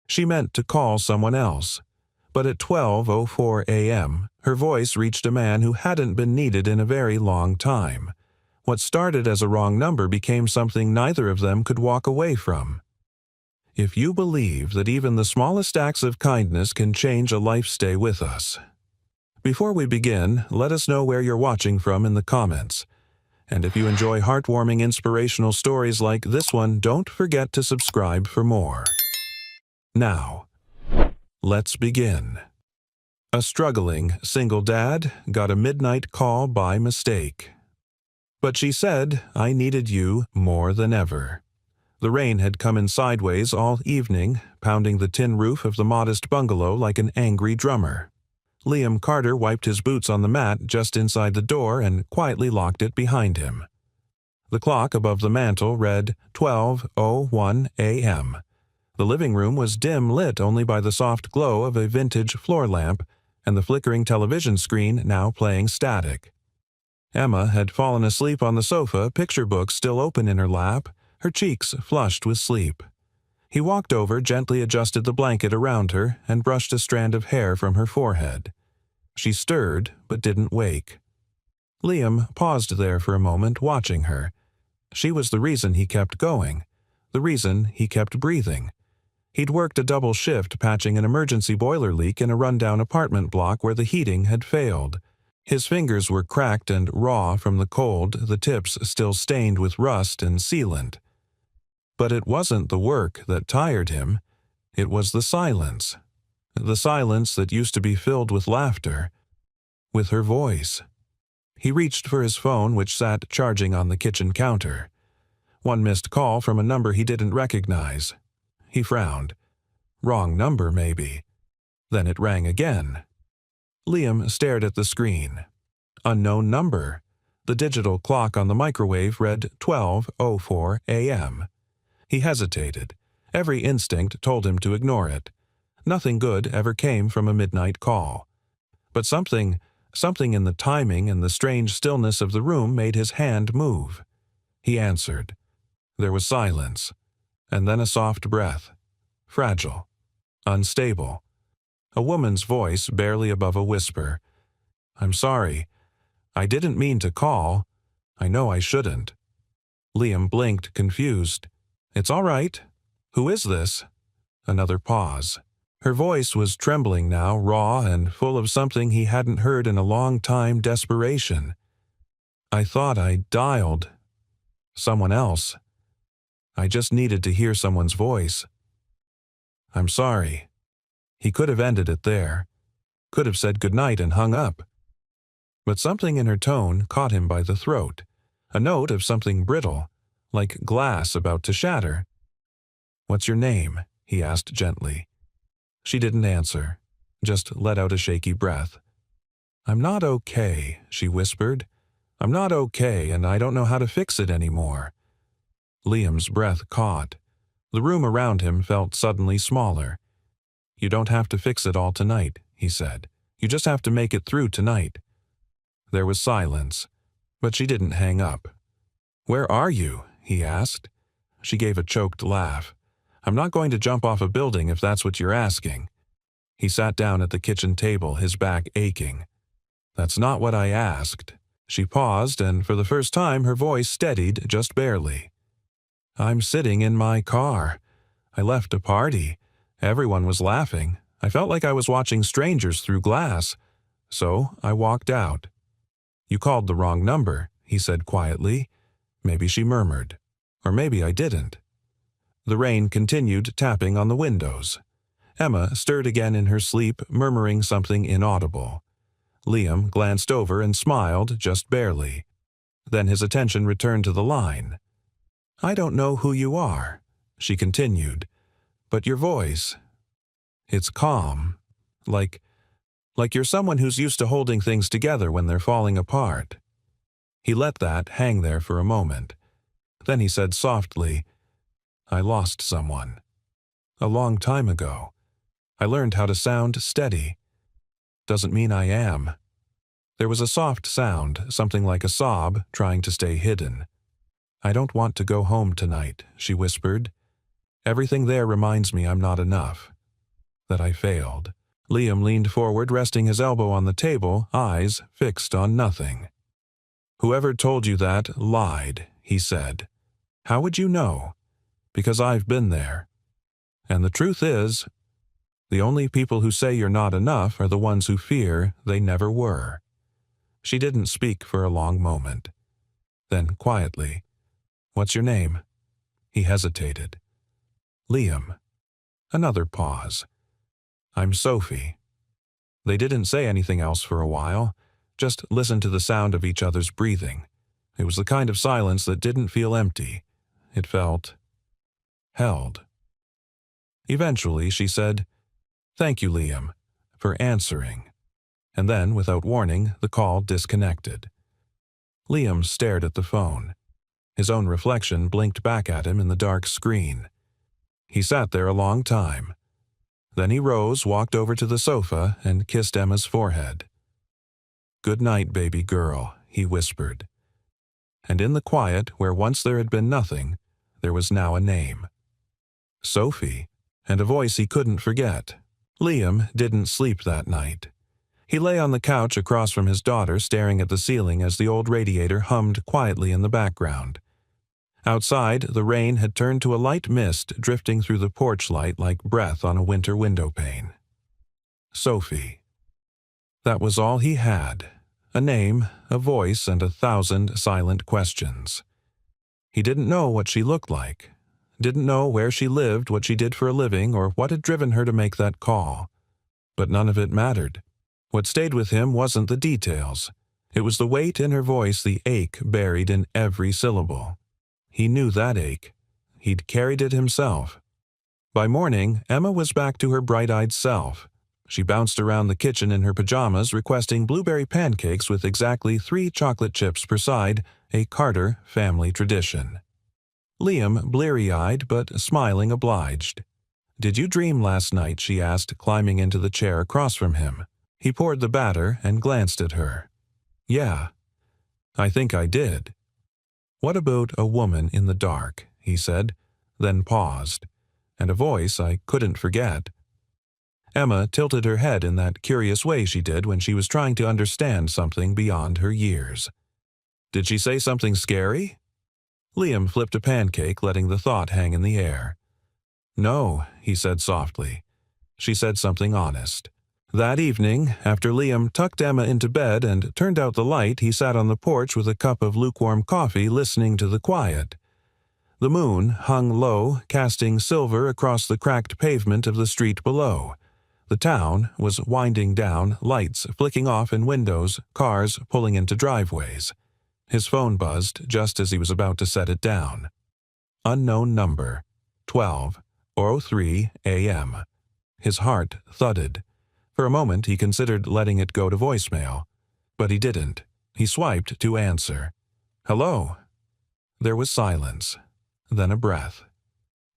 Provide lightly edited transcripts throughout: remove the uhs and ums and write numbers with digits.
She meant to call someone else. But at 12:04 a.m., her voice reached a man who hadn't been needed in a very long time. What started as a wrong number became something neither of them could walk away from. If you believe that even the smallest acts of kindness can change a life, stay with us. Before we begin, let us know where you're watching from in the comments. And if you enjoy heartwarming, inspirational stories like this one, don't forget to subscribe for more. Now, let's begin. A struggling single dad got a midnight call by mistake. But she said, "I needed you more than ever." The rain had come in sideways all evening, pounding the tin roof of the modest bungalow like an angry drummer. Liam Carter wiped his boots on the mat just inside the door and quietly locked it behind him. The clock above the mantel read 12:01 a.m. The living room was dim lit only by the soft glow of a vintage floor lamp and the flickering television screen now playing static. Emma had fallen asleep on the sofa, picture book still open in her lap, her cheeks flushed with sleep. He walked over, gently adjusted the blanket around her, and brushed a strand of hair from her forehead. She stirred, but didn't wake. Liam paused there for a moment, watching her. She was the reason he kept going, the reason he kept breathing. He'd worked a double shift patching an emergency boiler leak in a rundown apartment block where the heating had failed. His fingers were cracked and raw from the cold, the tips still stained with rust and sealant. But it wasn't the work that tired him. It was the silence. The silence that used to be filled with laughter, with her voice. He reached for his phone, which sat charging on the kitchen counter. One missed call from a number he didn't recognize. He frowned. Wrong number, maybe. Then it rang again. Liam stared at the screen. Unknown number. The digital clock on the microwave read 12:04 a.m. He hesitated. Every instinct told him to ignore it. Nothing good ever came from a midnight call. But something in the timing and the strange stillness of the room made his hand move. He answered. There was silence, and then a soft breath. Fragile. Unstable. A woman's voice barely above a whisper. "I'm sorry. I didn't mean to call. I know I shouldn't." Liam blinked, confused. "It's all right. Who is this?" Another pause. Her voice was trembling now, raw and full of something he hadn't heard in a long time, desperation. "I thought I dialed someone else. I just needed to hear someone's voice. I'm sorry." He could have ended it there. Could have said goodnight and hung up. But something in her tone caught him by the throat. A note of something brittle, like glass about to shatter. "What's your name?" he asked gently. She didn't answer, just let out a shaky breath. "I'm not okay," she whispered. "I'm not okay, and I don't know how to fix it anymore." Liam's breath caught. The room around him felt suddenly smaller. "You don't have to fix it all tonight," he said. "You just have to make it through tonight." There was silence, but she didn't hang up. "Where are you?" he asked. She gave a choked laugh. "I'm not going to jump off a building if that's what you're asking." He sat down at the kitchen table, his back aching. "That's not what I asked." She paused, and for the first time her voice steadied just barely. "I'm sitting in my car. I left a party. Everyone was laughing. I felt like I was watching strangers through glass. So I walked out." "You called the wrong number," he said quietly. Maybe she murmured. Or maybe I didn't. The rain continued tapping on the windows. Emma stirred again in her sleep, murmuring something inaudible. Liam glanced over and smiled, just barely. Then his attention returned to the line. "I don't know who you are," she continued, "but your voice, it's calm, like you're someone who's used to holding things together when they're falling apart." He let that hang there for a moment. Then he said softly, "I lost someone. A long time ago. I learned how to sound steady. Doesn't mean I am." There was a soft sound, something like a sob, trying to stay hidden. "I don't want to go home tonight," she whispered. "Everything there reminds me I'm not enough. that I failed. Liam leaned forward, resting his elbow on the table, eyes fixed on nothing. Whoever told you that lied, he said. How would you know? Because I've been there. And the truth is, the only people who say you're not enough are the ones who fear they never were. She didn't speak for a long moment. Then, quietly, What's your name? He hesitated. Liam. Another pause. I'm Sophie. They didn't say anything else for a while, just listened to the sound of each other's breathing. It was the kind of silence that didn't feel empty. It felt held. Eventually, she said, Thank you, Liam, for answering. And then, without warning, the call disconnected. Liam stared at the phone. His own reflection blinked back at him in the dark screen. He sat there a long time. Then he rose, walked over to the sofa, and kissed Emma's forehead. Good night, baby girl, he whispered. And in the quiet, where once there had been nothing, there was now a name. Sophie, and a voice he couldn't forget. Liam didn't sleep that night. He lay on the couch across from his daughter, staring at the ceiling as the old radiator hummed quietly in the background. Outside, the rain had turned to a light mist drifting through the porch light like breath on a winter window pane. Sophie. That was all he had. A name, a voice, and 1,000 silent questions. He didn't know what she looked like. Didn't know where she lived, what she did for a living, or what had driven her to make that call. But none of it mattered. What stayed with him wasn't the details. It was the weight in her voice, the ache buried in every syllable. He knew that ache. He'd carried it himself. By morning, Emma was back to her bright-eyed self. She bounced around the kitchen in her pajamas, requesting blueberry pancakes with exactly 3 chocolate chips per side, a Carter family tradition. Liam, bleary-eyed but smiling, obliged. Did you dream last night? She asked, climbing into the chair across from him. He poured the batter and glanced at her. Yeah, I think I did. What about a woman in the dark? He said, then paused, and a voice I couldn't forget. Emma tilted her head in that curious way she did when she was trying to understand something beyond her years. Did she say something scary? Liam flipped a pancake, letting the thought hang in the air. No, he said softly. She said something honest. That evening, after Liam tucked Emma into bed and turned out the light, he sat on the porch with a cup of lukewarm coffee, listening to the quiet. The moon hung low, casting silver across the cracked pavement of the street below. The town was winding down, lights flicking off in windows, cars pulling into driveways. His phone buzzed just as he was about to set it down. Unknown number, 12:03 a.m. His heart thudded. For a moment, he considered letting it go to voicemail. But he didn't. He swiped to answer. Hello. There was silence. Then a breath.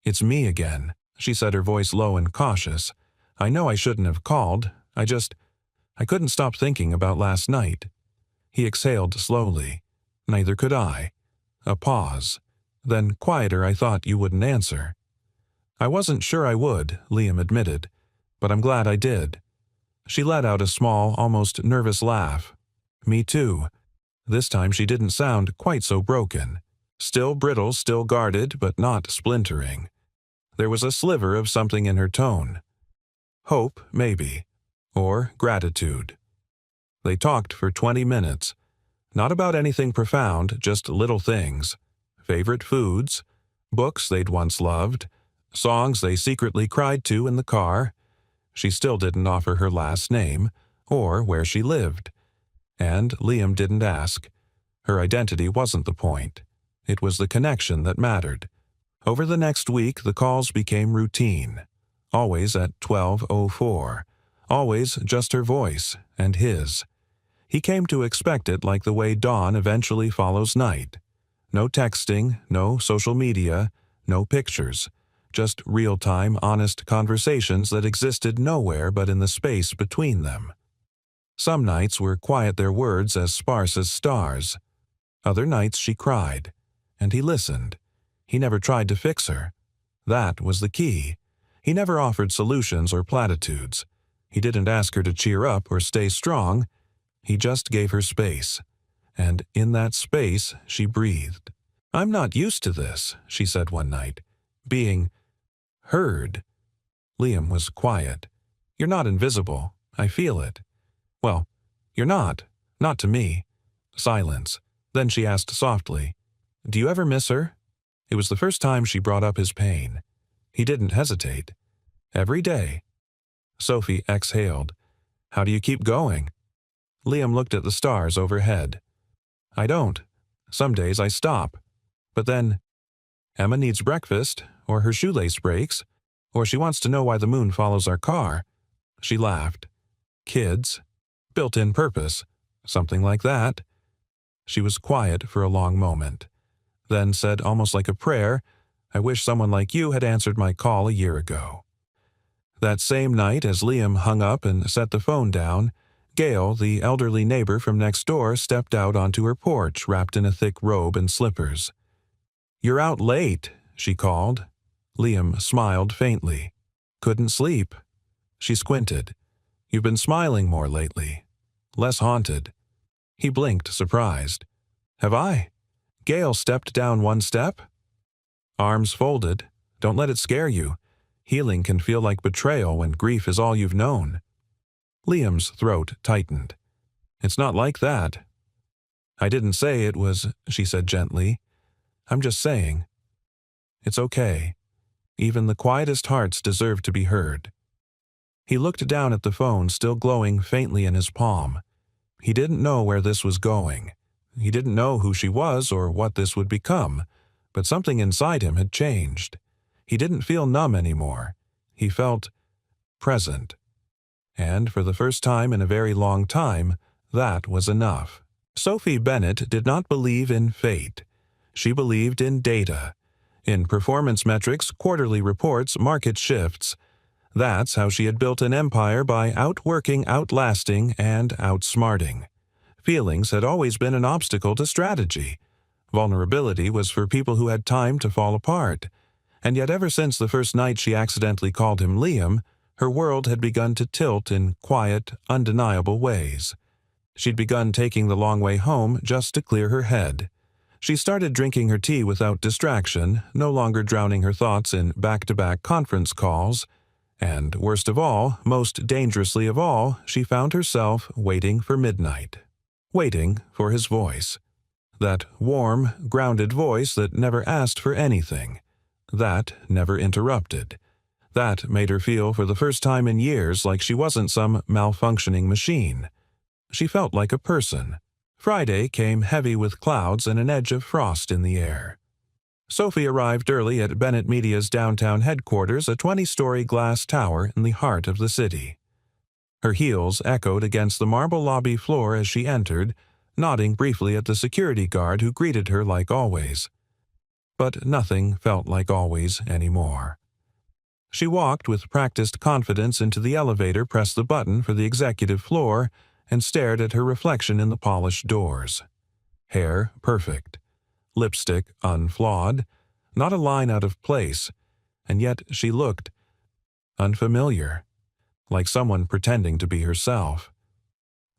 It's me again, she said, her voice low and cautious. I know I shouldn't have called. I couldn't stop thinking about last night. He exhaled slowly. Neither could I. A pause. Then, quieter, I thought you wouldn't answer. I wasn't sure I would, Liam admitted, but I'm glad I did. She let out a small, almost nervous laugh. Me too. This time she didn't sound quite so broken. Still brittle, still guarded, but not splintering. There was a sliver of something in her tone. Hope, maybe. Or gratitude. They talked for 20 minutes. Not about anything profound, just little things. Favorite foods, books they'd once loved, songs they secretly cried to in the car. She still didn't offer her last name, or where she lived. And Liam didn't ask. Her identity wasn't the point. It was the connection that mattered. Over the next week, the calls became routine. Always at 12:04. Always just her voice, and his. He came to expect it, like the way dawn eventually follows night. No texting, no social media, no pictures. Just real-time, honest conversations that existed nowhere but in the space between them. Some nights were quiet, their words as sparse as stars. Other nights she cried, and he listened. He never tried to fix her. That was the key. He never offered solutions or platitudes. He didn't ask her to cheer up or stay strong. He just gave her space. And in that space, she breathed. "I'm not used to this," she said one night. "Being heard." Liam was quiet. "You're not invisible. I feel it." "Well, you're not. Not to me." Silence. Then she asked softly, "Do you ever miss her?" It was the first time she brought up his pain. He didn't hesitate. "Every day." Sophie exhaled. "How do you keep going?" Liam looked at the stars overhead. "I don't. Some days I stop. But then, Emma needs breakfast, or her shoelace breaks, or she wants to know why the moon follows our car." She laughed. "Kids. Built-in purpose. Something like that." She was quiet for a long moment, then said almost like a prayer, "I wish someone like you had answered my call a year ago." That same night, as Liam hung up and set the phone down, Gail, the elderly neighbor from next door, stepped out onto her porch wrapped in a thick robe and slippers. "You're out late," she called. Liam smiled faintly. "Couldn't sleep." She squinted. "You've been smiling more lately. Less haunted." He blinked, surprised. "Have I?" Gail stepped down one step. Arms folded. "Don't let it scare you. Healing can feel like betrayal when grief is all you've known." Liam's throat tightened. "It's not like that." "I didn't say it was," she said gently. "I'm just saying. It's okay. Even the quietest hearts deserve to be heard." He looked down at the phone, still glowing faintly in his palm. He didn't know where this was going. He didn't know who she was or what this would become, but something inside him had changed. He didn't feel numb anymore. He felt present. And for the first time in a very long time, that was enough. Sophie Bennett did not believe in fate. She believed in data. In performance metrics, quarterly reports, market shifts. That's how she had built an empire, by outworking, outlasting, and outsmarting. Feelings had always been an obstacle to strategy. Vulnerability was for people who had time to fall apart. And yet ever since the first night she accidentally called him Liam, her world had begun to tilt in quiet, undeniable ways. She'd begun taking the long way home just to clear her head. She started drinking her tea without distraction, no longer drowning her thoughts in back-to-back conference calls. And worst of all, most dangerously of all, she found herself waiting for midnight. Waiting for his voice. That warm, grounded voice that never asked for anything. That never interrupted. That made her feel for the first time in years like she wasn't some malfunctioning machine. She felt like a person. Friday came heavy with clouds and an edge of frost in the air. Sophie arrived early at Bennett Media's downtown headquarters, a 20-story glass tower in the heart of the city. Her heels echoed against the marble lobby floor as she entered, nodding briefly at the security guard who greeted her like always. But nothing felt like always anymore. She walked with practiced confidence into the elevator, pressed the button for the executive floor, and stared at her reflection in the polished doors. Hair perfect. Lipstick unflawed. Not a line out of place. And yet she looked unfamiliar. Like someone pretending to be herself.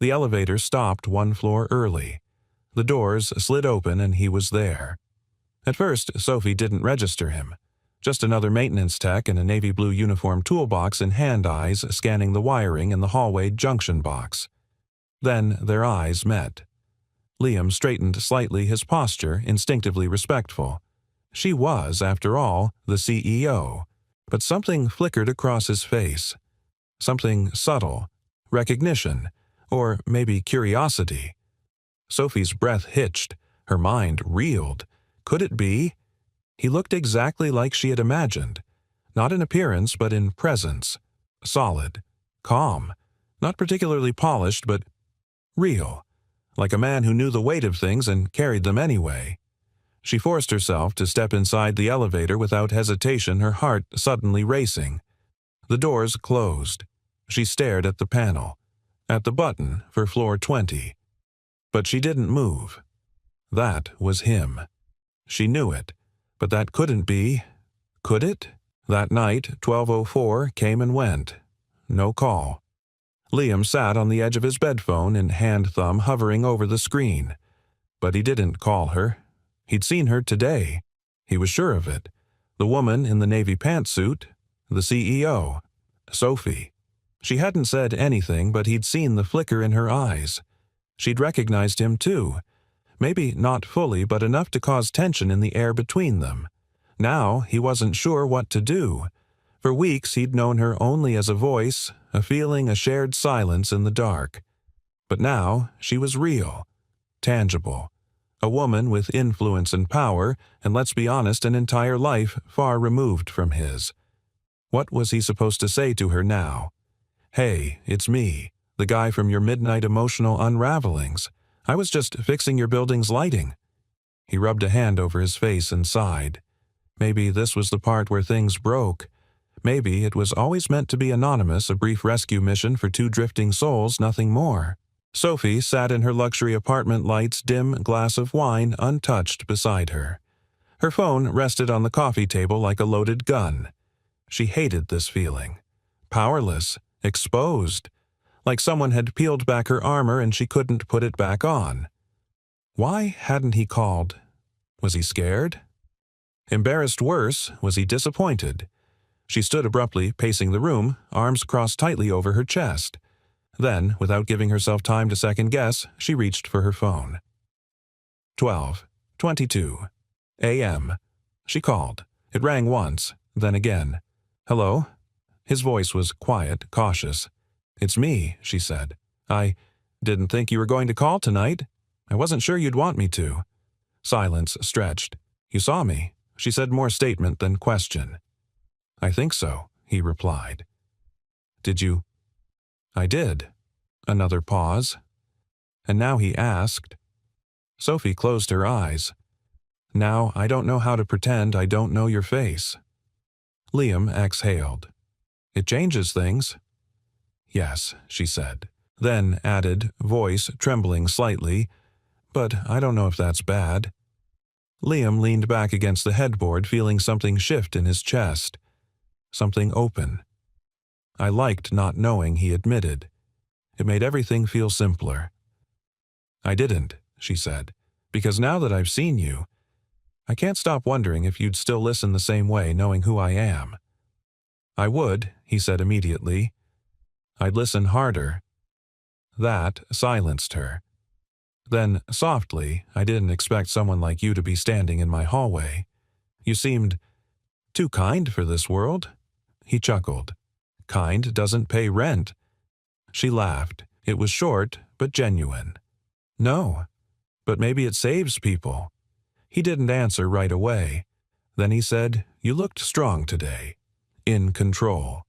The elevator stopped one floor early. The doors slid open and he was there. At first, Sophie didn't register him. Just another maintenance tech in a navy blue uniform toolbox and hand eyes scanning the wiring in the hallway junction box. Then their eyes met. Liam straightened slightly, his posture instinctively respectful. She was, after all, the CEO. But something flickered across his face. Something subtle. Recognition. Or maybe curiosity. Sophie's breath hitched. Her mind reeled. Could it be? He looked exactly like she had imagined. Not in appearance, but in presence. Solid. Calm. Not particularly polished, but real. Like a man who knew the weight of things and carried them anyway. She forced herself to step inside the elevator without hesitation, her heart suddenly racing. The doors closed. She stared at the panel. At the button for floor 20. But she didn't move. That was him. She knew it. But that couldn't be. Could it? That night, 12:04 came and went. No call. Liam sat on the edge of his bedphone and hand-thumb hovering over the screen. But he didn't call her. He'd seen her today. He was sure of it. The woman in the navy pantsuit, the CEO, Sophie. She hadn't said anything, but he'd seen the flicker in her eyes. She'd recognized him too. Maybe not fully, but enough to cause tension in the air between them. Now he wasn't sure what to do. For weeks he'd known her only as a voice, a feeling, a shared silence in the dark. But now she was real, tangible. A woman with influence and power, and let's be honest, an entire life far removed from his. What was he supposed to say to her now? "Hey, it's me, the guy from your midnight emotional unravelings. I was just fixing your building's lighting." He rubbed a hand over his face and sighed. Maybe this was the part where things broke. Maybe it was always meant to be anonymous, a brief rescue mission for two drifting souls, nothing more. Sophie sat in her luxury apartment light's dim glass of wine untouched beside her. Her phone rested on the coffee table like a loaded gun. She hated this feeling. Powerless, exposed, like someone had peeled back her armor and she couldn't put it back on. Why hadn't he called? Was he scared? Embarrassed worse, was he disappointed? She stood abruptly, pacing the room, arms crossed tightly over her chest. Then, without giving herself time to second-guess, she reached for her phone. 12:22 a.m. She called. It rang once, then again. "Hello?" His voice was quiet, cautious. "It's me," she said. "I didn't think you were going to call tonight. I wasn't sure you'd want me to." Silence stretched. "You saw me," she said, more statement than question. "I think so," he replied. "Did you?" "I did." Another pause. And now he asked. Sophie closed her eyes. "Now I don't know how to pretend I don't know your face." Liam exhaled. "It changes things." "Yes," she said. Then added, voice trembling slightly, "But I don't know if that's bad." Liam leaned back against the headboard, feeling something shift in his chest. Something open. "I liked not knowing," he admitted. It made everything feel simpler. "I didn't," she said, "because now that I've seen you, I can't stop wondering if you'd still listen the same way knowing who I am." "I would," he said immediately. "I'd listen harder." That silenced her. Then, softly, "I didn't expect someone like you to be standing in my hallway. You seemed too kind for this world." He chuckled. "Kind doesn't pay rent." She laughed. It was short, but genuine. "No, but maybe it saves people." He didn't answer right away. Then he said, "You looked strong today. In control."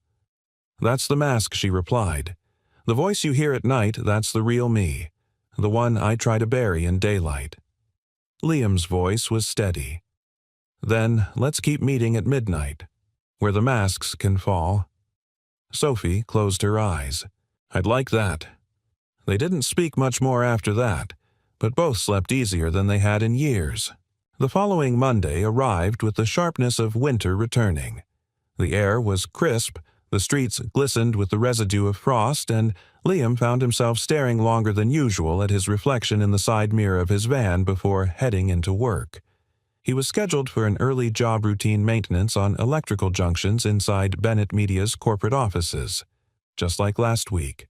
"That's the mask," she replied. "The voice you hear at night, that's the real me. The one I try to bury in daylight." Liam's voice was steady. "Then let's keep meeting at midnight, where the masks can fall." Sophie closed her eyes. "I'd like that." They didn't speak much more after that, but both slept easier than they had in years. The following Monday arrived with the sharpness of winter returning. The air was crisp, the streets glistened with the residue of frost, and Liam found himself staring longer than usual at his reflection in the side mirror of his van before heading into work. He was scheduled for an early job routine maintenance on electrical junctions inside Bennett Media's corporate offices. Just like last week.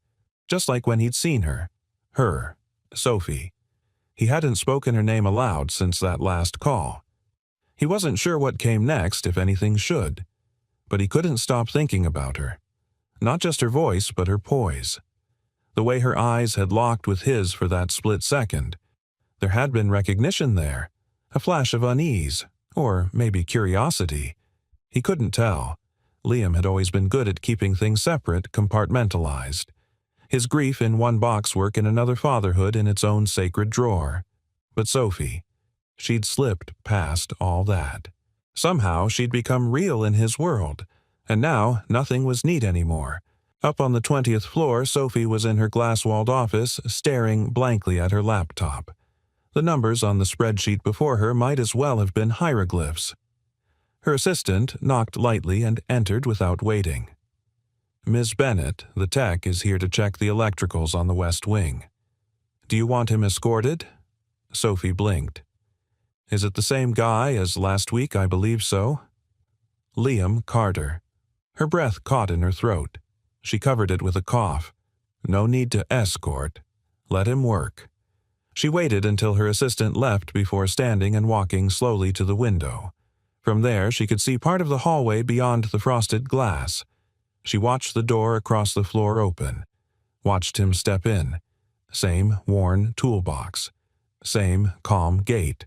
Just like when he'd seen her. Her, Sophie. He hadn't spoken her name aloud since that last call. He wasn't sure what came next, if anything should. But he couldn't stop thinking about her. Not just her voice, but her poise. The way her eyes had locked with his for that split second. There had been recognition there. A flash of unease. Or maybe curiosity. He couldn't tell. Liam had always been good at keeping things separate, compartmentalized. His grief in one boxwork and another fatherhood in its own sacred drawer. But Sophie, she'd slipped past all that. Somehow she'd become real in his world, and now nothing was neat anymore. Up on the 20th floor, Sophie was in her glass-walled office, staring blankly at her laptop. The numbers on the spreadsheet before her might as well have been hieroglyphs. Her assistant knocked lightly and entered without waiting. "Ms. Bennett, the tech, is here to check the electricals on the west wing. Do you want him escorted?" Sophie blinked. "Is it the same guy as last week? I believe so." Liam Carter. Her breath caught in her throat. She covered it with a cough. "No need to escort. Let him work." She waited until her assistant left before standing and walking slowly to the window. From there, she could see part of the hallway beyond the frosted glass. She watched the door across the floor open, watched him step in. Same worn toolbox. Same calm gait.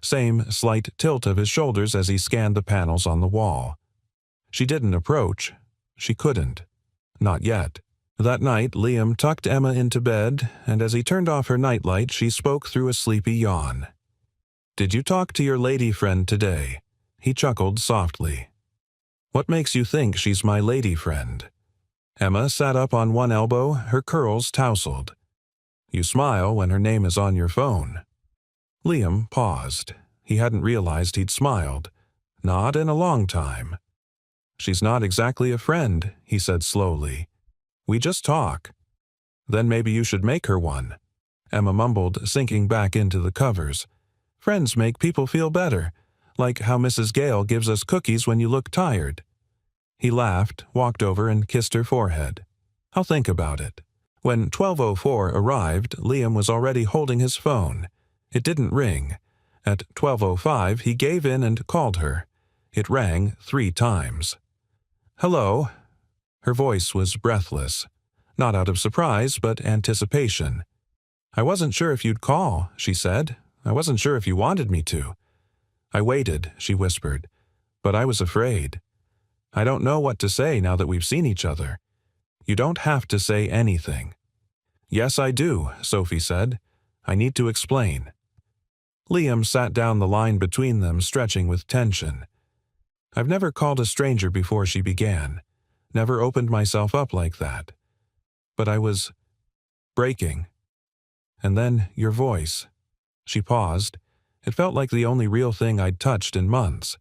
Same slight tilt of his shoulders as he scanned the panels on the wall. She didn't approach. She couldn't. Not yet. That night, Liam tucked Emma into bed, and as he turned off her nightlight, she spoke through a sleepy yawn. "Did you talk to your lady friend today?" He chuckled softly. "What makes you think she's my lady friend?" Emma sat up on one elbow, her curls tousled. "You smile when her name is on your phone." Liam paused. He hadn't realized he'd smiled. Not in a long time. "She's not exactly a friend," he said slowly. "We just talk." "Then maybe you should make her one." Emma mumbled, sinking back into the covers. "Friends make people feel better, like how Mrs. Gale gives us cookies when you look tired." He laughed, walked over and kissed her forehead. "I'll think about it." When 12:04 arrived, Liam was already holding his phone. It didn't ring. At 12:05, he gave in and called her. It rang 3 times. "Hello." Her voice was breathless, not out of surprise, but anticipation. "I wasn't sure if you'd call," she said. "I wasn't sure if you wanted me to." "I waited," she whispered, "but I was afraid. I don't know what to say now that we've seen each other." "You don't have to say anything." "Yes, I do," Sophie said. "I need to explain." Liam sat down the line between them, stretching with tension. "I've never called a stranger before," she began. "Never opened myself up like that. But I was breaking. And then your voice." She paused. It felt like the only real thing I'd touched in months.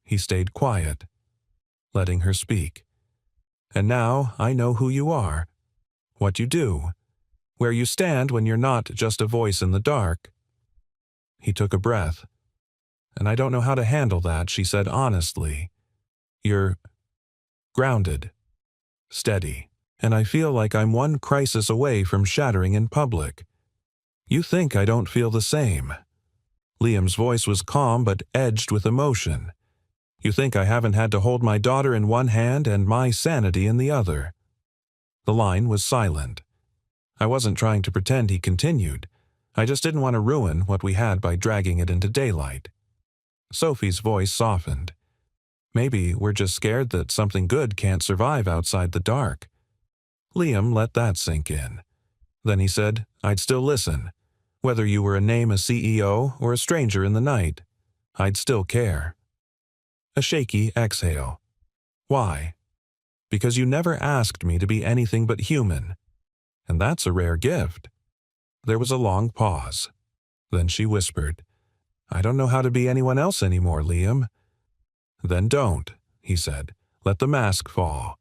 He stayed quiet, letting her speak. "And now I know who you are, what you do, where you stand when you're not just a voice in the dark." He took a breath. "And I don't know how to handle that," she said honestly. "You're grounded, steady, and I feel like I'm one crisis away from shattering in public. You think I don't feel the same." Liam's voice was calm but edged with emotion. "You think I haven't had to hold my daughter in one hand and my sanity in the other." The line was silent. I wasn't trying to pretend, he continued. I just didn't want to ruin what we had by dragging it into daylight. Sophie's voice softened. "Maybe we're just scared that something good can't survive outside the dark." Liam let that sink in. Then he said, "I'd still listen. Whether you were a CEO or a stranger in the night, I'd still care." A shaky exhale. "Why?" "Because you never asked me to be anything but human. And that's a rare gift." There was a long pause. Then she whispered, "I don't know how to be anyone else anymore, Liam." "Then don't," he said. "Let the mask fall.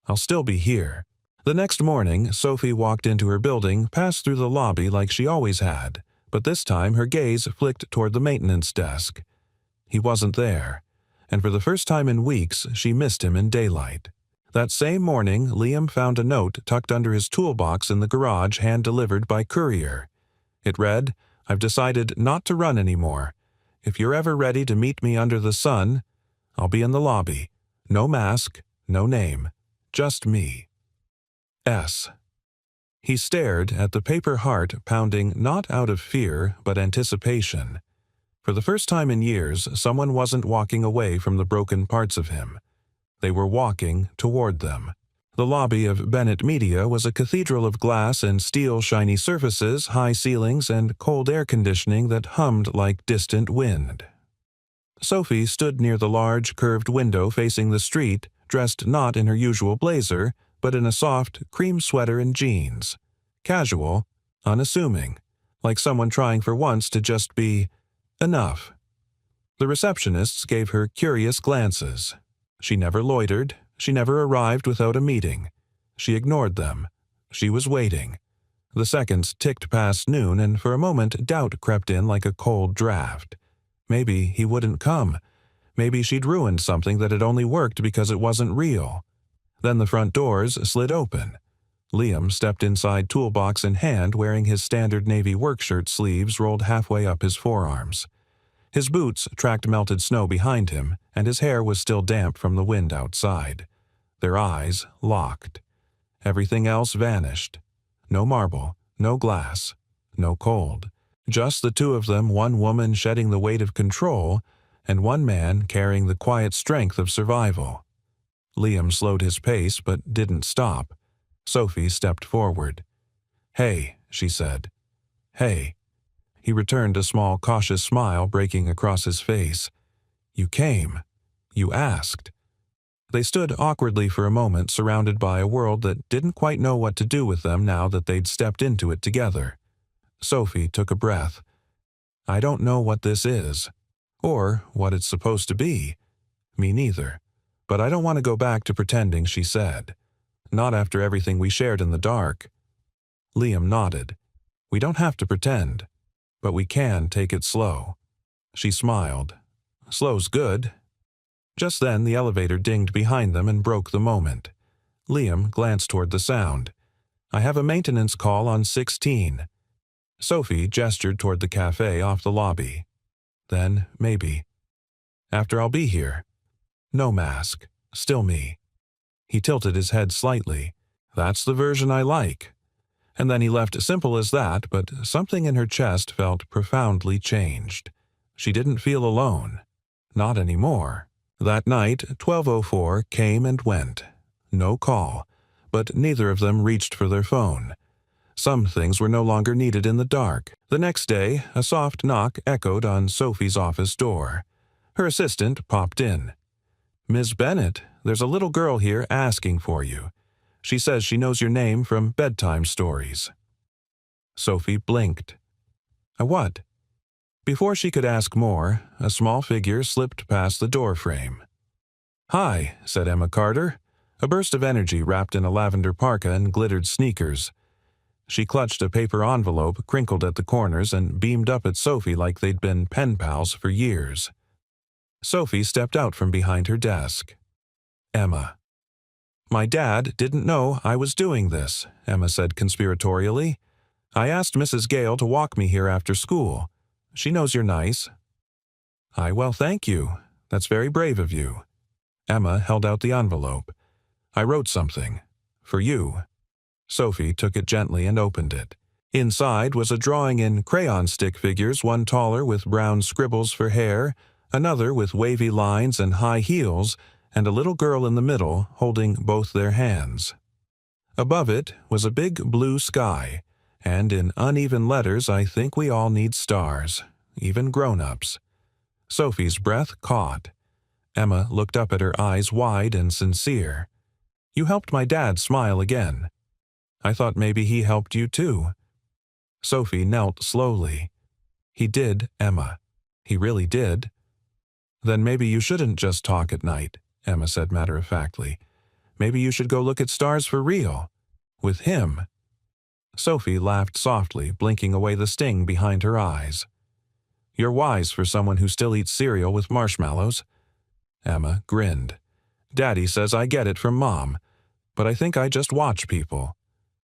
I'll still be here." The next morning, Sophie walked into her building, passed through the lobby like she always had, but this time her gaze flicked toward the maintenance desk. He wasn't there, and for the first time in weeks, she missed him in daylight. That same morning, Liam found a note tucked under his toolbox in the garage, hand-delivered by courier. It read, "I've decided not to run anymore. If you're ever ready to meet me under the sun, I'll be in the lobby. No mask, no name. Just me. S." He stared at the paper heart pounding not out of fear but anticipation. For the first time in years, someone wasn't walking away from the broken parts of him. They were walking toward them. The lobby of Bennett Media was a cathedral of glass and steel shiny surfaces, high ceilings, and cold air conditioning that hummed like distant wind. Sophie stood near the large, curved window facing the street, dressed not in her usual blazer, but in a soft cream sweater and jeans. Casual, unassuming, like someone trying for once to just be enough. The receptionists gave her curious glances. She never loitered. She never arrived without a meeting. She ignored them. She was waiting. The seconds ticked past noon, and for a moment doubt crept in like a cold draft. Maybe he wouldn't come. Maybe she'd ruined something that had only worked because it wasn't real. Then the front doors slid open. Liam stepped inside, toolbox in hand, wearing his standard navy workshirt sleeves rolled halfway up his forearms. His boots tracked melted snow behind him, and his hair was still damp from the wind outside. Their eyes locked. Everything else vanished. No marble, no glass, no cold. Just the two of them, one woman shedding the weight of control, and one man carrying the quiet strength of survival. Liam slowed his pace but didn't stop. Sophie stepped forward. "Hey," she said. "Hey." He returned a small, cautious smile breaking across his face. "You came. You asked." They stood awkwardly for a moment, surrounded by a world that didn't quite know what to do with them now that they'd stepped into it together. Sophie took a breath. "I don't know what this is, or what it's supposed to be. Me neither. But I don't want to go back to pretending," she said. "Not after everything we shared in the dark." Liam nodded. "We don't have to pretend, but we can take it slow." She smiled. "Slow's good." Just then the elevator dinged behind them and broke the moment. Liam glanced toward the sound. "I have a maintenance call on 16. Sophie gestured toward the cafe off the lobby. "Then, maybe. After I'll be here." No mask. Still me. He tilted his head slightly. "That's the version I like." And then he left, simple as that, but something in her chest felt profoundly changed. She didn't feel alone. Not anymore. That night, 12:04 came and went. No call, but neither of them reached for their phone. Some things were no longer needed in the dark. The next day, a soft knock echoed on Sophie's office door. Her assistant popped in. "Ms. Bennett, there's a little girl here asking for you. She says she knows your name from bedtime stories." Sophie blinked. "A what?" Before she could ask more, a small figure slipped past the doorframe. "Hi," said Emma Carter, a burst of energy wrapped in a lavender parka and glittered sneakers. She clutched a paper envelope crinkled at the corners and beamed up at Sophie like they'd been pen pals for years. Sophie stepped out from behind her desk. "Emma." "My dad didn't know I was doing this," Emma said conspiratorially. "I asked Mrs. Gale to walk me here after school. She knows you're nice." Well, thank you. That's very brave of you." Emma held out the envelope. "I wrote something. For you." Sophie took it gently and opened it. Inside was a drawing in crayon stick figures, one taller with brown scribbles for hair, another with wavy lines and high heels, and a little girl in the middle holding both their hands. Above it was a big blue sky, and in uneven letters, "I think we all need stars, even grown-ups." Sophie's breath caught. Emma looked up at her, eyes wide and sincere. "You helped my dad smile again. I thought maybe he helped you too." Sophie knelt slowly. "He did, Emma. He really did." "Then maybe you shouldn't just talk at night," Emma said matter-of-factly. "Maybe you should go look at stars for real. With him." Sophie laughed softly, blinking away the sting behind her eyes. "You're wise for someone who still eats cereal with marshmallows." Emma grinned. "Daddy says I get it from Mom, but I think I just watch people."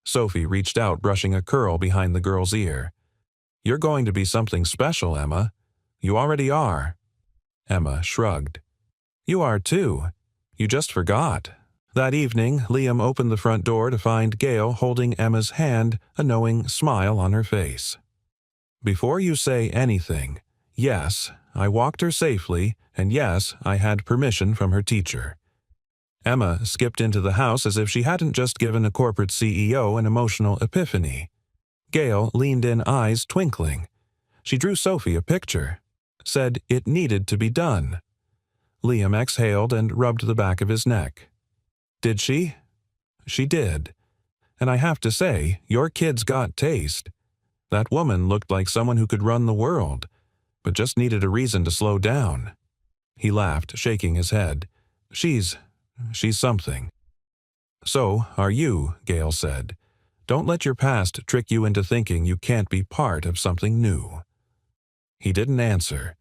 Sophie reached out, brushing a curl behind the girl's ear. "You're going to be something special, Emma. You already are." Emma shrugged. "You are too. You just forgot." That evening, Liam opened the front door to find Gail holding Emma's hand, a knowing smile on her face. "Before you say anything, yes, I walked her safely, and yes, I had permission from her teacher." Emma skipped into the house as if she hadn't just given a corporate CEO an emotional epiphany. Gail leaned in, eyes twinkling. She drew Sophie a picture. Said it needed to be done. Liam exhaled and rubbed the back of his neck. "Did she?" "She did. And I have to say, your kid's got taste. That woman looked like someone who could run the world. but just needed a reason to slow down. He laughed, shaking his head. She's something. So are you, Gail said. Don't let your past trick you into thinking you can't be part of something new. He didn't answer,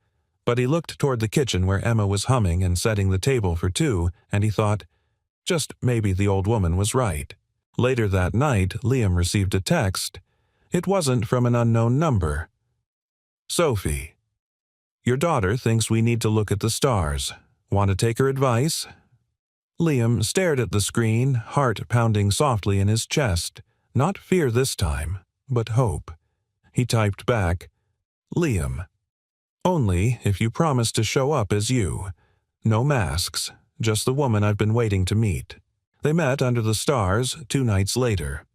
but he looked toward the kitchen where Emma was humming and setting the table for two, and he thought, just maybe the old woman was right. Later that night, Liam received a text. It wasn't from an unknown number. Sophie, your daughter thinks we need to look at the stars. Want to take her advice? Liam stared at the screen, heart pounding softly in his chest. Not fear this time, but hope. He typed back, Liam, only if you promise to show up as you. No masks, just the woman I've been waiting to meet. They met under the stars 2 nights later.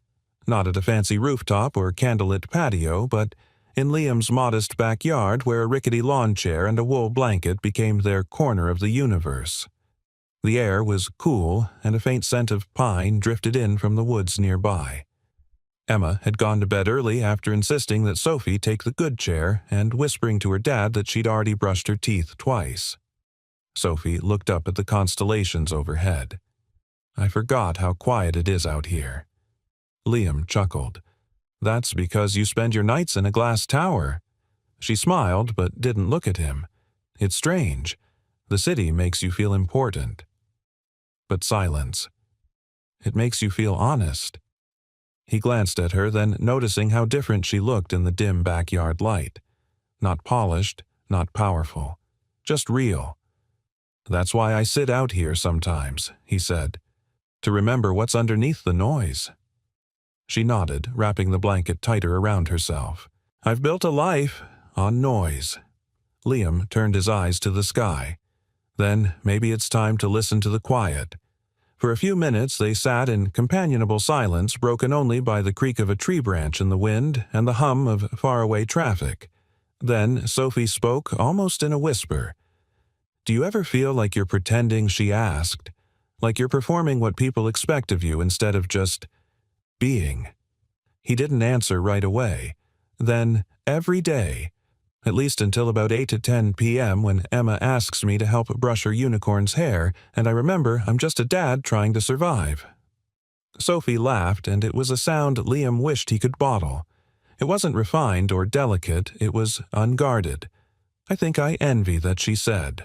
Not at a fancy rooftop or candlelit patio, but in Liam's modest backyard where a rickety lawn chair and a wool blanket became their corner of the universe. The air was cool, and a faint scent of pine drifted in from the woods nearby. Emma had gone to bed early after insisting that Sophie take the good chair and whispering to her dad that she'd already brushed her teeth twice. Sophie looked up at the constellations overhead. I forgot how quiet it is out here. Liam chuckled. That's because you spend your nights in a glass tower. She smiled but didn't look at him. It's strange. The city makes you feel important. But silence. It makes you feel honest. He glanced at her, then noticing how different she looked in the dim backyard light. Not polished, not powerful, just real. That's why I sit out here sometimes, he said, to remember what's underneath the noise. She nodded, wrapping the blanket tighter around herself. I've built a life on noise. Liam turned his eyes to the sky. Then maybe it's time to listen to the quiet. For a few minutes they sat in companionable silence, broken only by the creak of a tree branch in the wind and the hum of faraway traffic. Then Sophie spoke, almost in a whisper. Do you ever feel like you're pretending, she asked, like you're performing what people expect of you instead of just being? He didn't answer right away. Then, every day, at least until about 8 to 10 p.m. when Emma asks me to help brush her unicorn's hair, and I remember I'm just a dad trying to survive. Sophie laughed, and it was a sound Liam wished he could bottle. It wasn't refined or delicate, it was unguarded. I think I envy that, she said.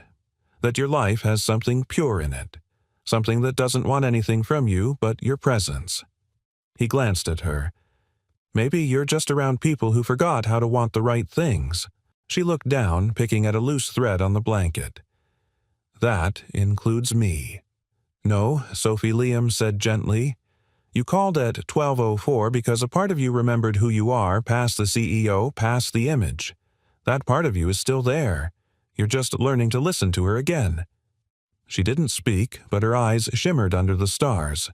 That your life has something pure in it. Something that doesn't want anything from you but your presence. He glanced at her. Maybe you're just around people who forgot how to want the right things. She looked down, picking at a loose thread on the blanket. That includes me. No, Sophie, Liam said gently. You called at 12:04 because a part of you remembered who you are, past the CEO, past the image. That part of you is still there. You're just learning to listen to her again. She didn't speak, but her eyes shimmered under the stars.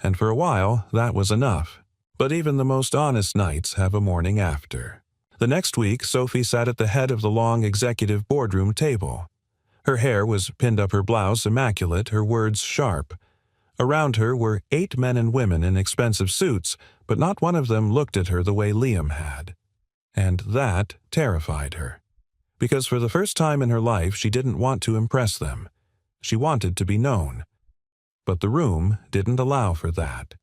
And for a while, that was enough. But even the most honest nights have a morning after. The next week, Sophie sat at the head of the long executive boardroom table. Her hair was pinned up her blouse immaculate, her words sharp. Around her were 8 men and women in expensive suits, but not one of them looked at her the way Liam had. And that terrified her. Because for the first time in her life, she didn't want to impress them. She wanted to be known. But the room didn't allow for that.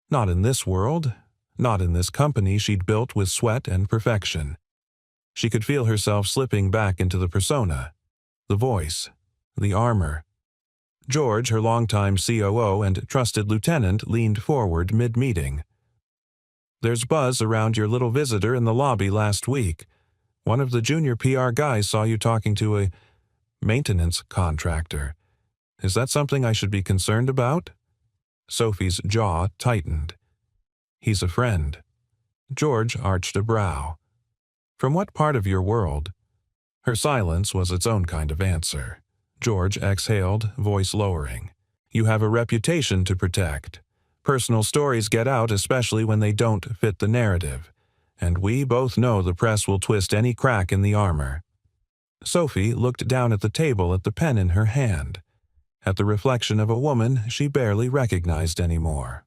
Not in this world. Not in this company she'd built with sweat and perfection. She could feel herself slipping back into the persona, the voice, the armor. George, her longtime COO and trusted lieutenant, leaned forward mid-meeting. There's buzz around your little visitor in the lobby last week. One of the junior PR guys saw you talking to a maintenance contractor. Is that something I should be concerned about? Sophie's jaw tightened. He's a friend. George arched a brow. From what part of your world? Her silence was its own kind of answer. George exhaled, voice lowering. You have a reputation to protect. Personal stories get out, especially when they don't fit the narrative. And we both know the press will twist any crack in the armor. Sophie looked down at the table at the pen in her hand. At the reflection of a woman she barely recognized anymore.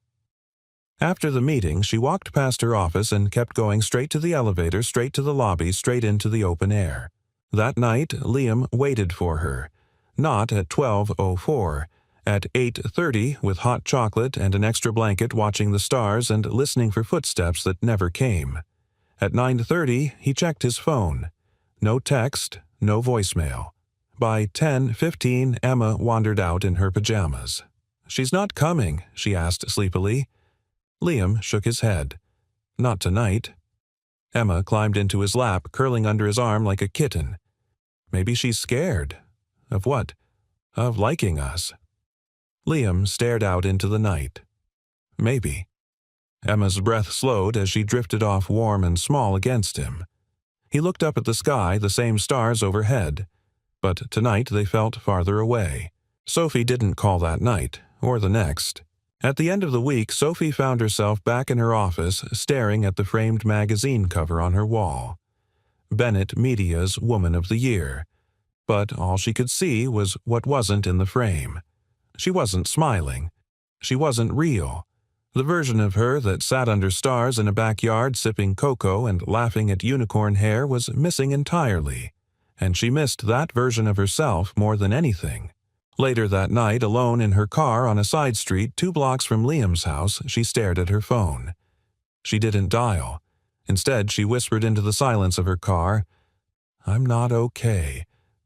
After the meeting, she walked past her office and kept going straight to the elevator, straight to the lobby, straight into the open air. That night, Liam waited for her. Not at 12:04. At 8:30, with hot chocolate and an extra blanket, watching the stars and listening for footsteps that never came. At 9:30, he checked his phone. No text, no voicemail. By 10:15, Emma wandered out in her pajamas. "She's not coming?" she asked sleepily. Liam shook his head. "Not tonight." Emma climbed into his lap, curling under his arm like a kitten. "Maybe she's scared." "Of what?" "Of liking us." Liam stared out into the night. "Maybe." Emma's breath slowed as she drifted off warm and small against him. He looked up at the sky, the same stars overhead. But tonight they felt farther away. Sophie didn't call that night, or the next. At the end of the week, Sophie found herself back in her office, staring at the framed magazine cover on her wall. Bennett Media's Woman of the Year. But all she could see was what wasn't in the frame. She wasn't smiling. She wasn't real. The version of her that sat under stars in a backyard sipping cocoa and laughing at unicorn hair was missing entirely. And she missed that version of herself more than anything. Later that night, alone in her car on a side street 2 blocks from Liam's house, she stared at her phone. She didn't dial. Instead, she whispered into the silence of her car, "I'm not okay,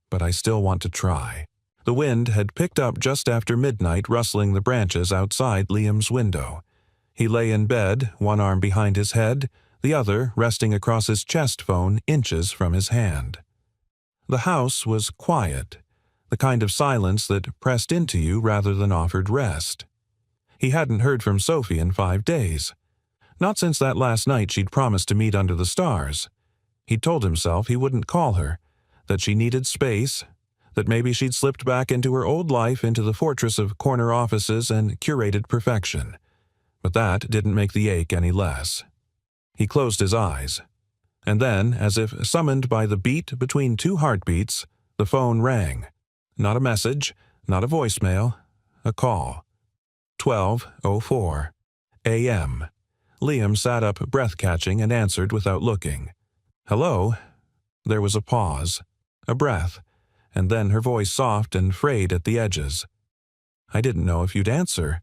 but I still want to try." The wind had picked up just after midnight, rustling the branches outside Liam's window. He lay in bed, one arm behind his head, the other resting across his chest phone inches from his hand. The house was quiet, the kind of silence that pressed into you rather than offered rest. He hadn't heard from Sophie in 5 days. Not since that last night she'd promised to meet under the stars. He'd told himself he wouldn't call her, that she needed space, that maybe she'd slipped back into her old life, into the fortress of corner offices and curated perfection. But that didn't make the ache any less. He closed his eyes. And then, as if summoned by the beat between 2 heartbeats, the phone rang. Not a message, not a voicemail, a call. 12:04 a.m. Liam sat up, breath-catching, and answered without looking. "Hello?" There was a pause, a breath, and then her voice soft and frayed at the edges. "I didn't know if you'd answer."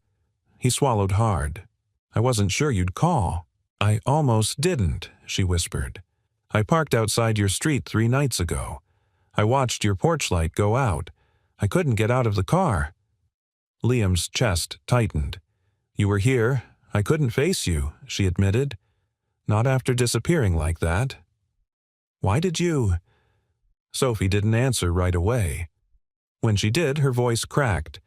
He swallowed hard. "I wasn't sure you'd call." "I almost didn't," she whispered. "I parked outside your street 3 nights ago. I watched your porch light go out. I couldn't get out of the car." Liam's chest tightened. "You were here. I couldn't face you," she admitted. "Not after disappearing like that." "Why did you—" Sophie didn't answer right away. When she did, her voice cracked.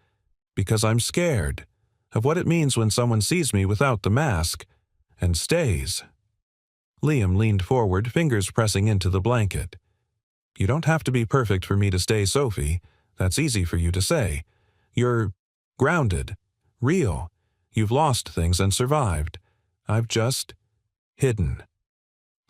"Because I'm scared of what it means when someone sees me without the mask and stays." Liam leaned forward, fingers pressing into the blanket. "You don't have to be perfect for me to stay, Sophie. That's easy for you to say. You're grounded, real. You've lost things and survived. I've just hidden."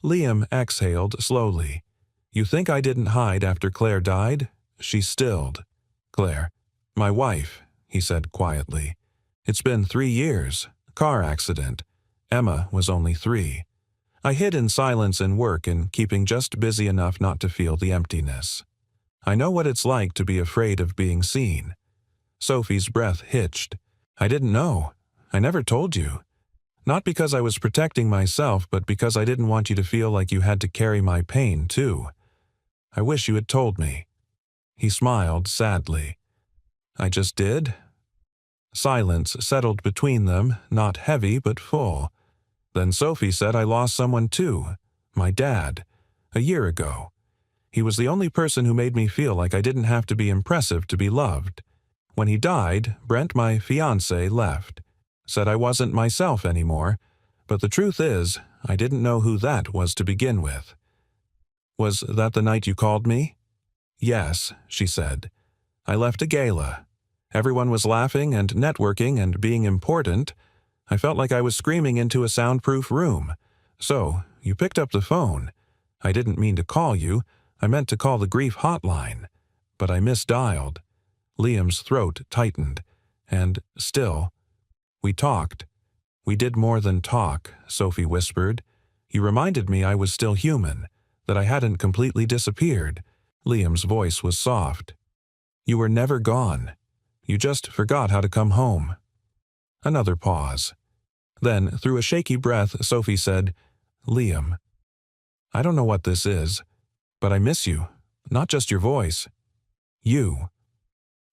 Liam exhaled slowly. "You think I didn't hide after Claire died?" She stilled. "Claire, my wife," he said quietly. "It's been 3 years. Car accident. Emma was only 3. I hid in silence and work and keeping just busy enough not to feel the emptiness. I know what it's like to be afraid of being seen." Sophie's breath hitched. "I didn't know. I never told you. Not because I was protecting myself, but because I didn't want you to feel like you had to carry my pain, too. I wish you had told me." He smiled sadly. "I just did?" Silence settled between them, not heavy but full. Then Sophie said, "I lost someone too. My dad. A year ago. He was the only person who made me feel like I didn't have to be impressive to be loved. When he died, Brent, my fiancé, left. Said I wasn't myself anymore, but the truth is, I didn't know who that was to begin with." "Was that the night you called me?" "Yes," she said. "I left a gala. Everyone was laughing and networking and being important. I felt like I was screaming into a soundproof room. So, you picked up the phone. I didn't mean to call you. I meant to call the grief hotline. But I misdialed." Liam's throat tightened. "And still, we talked." "We did more than talk," Sophie whispered. "You reminded me I was still human, that I hadn't completely disappeared." Liam's voice was soft. "You were never gone. You just forgot how to come home." Another pause. Then, through a shaky breath, Sophie said, "Liam, I don't know what this is, but I miss you, not just your voice. You."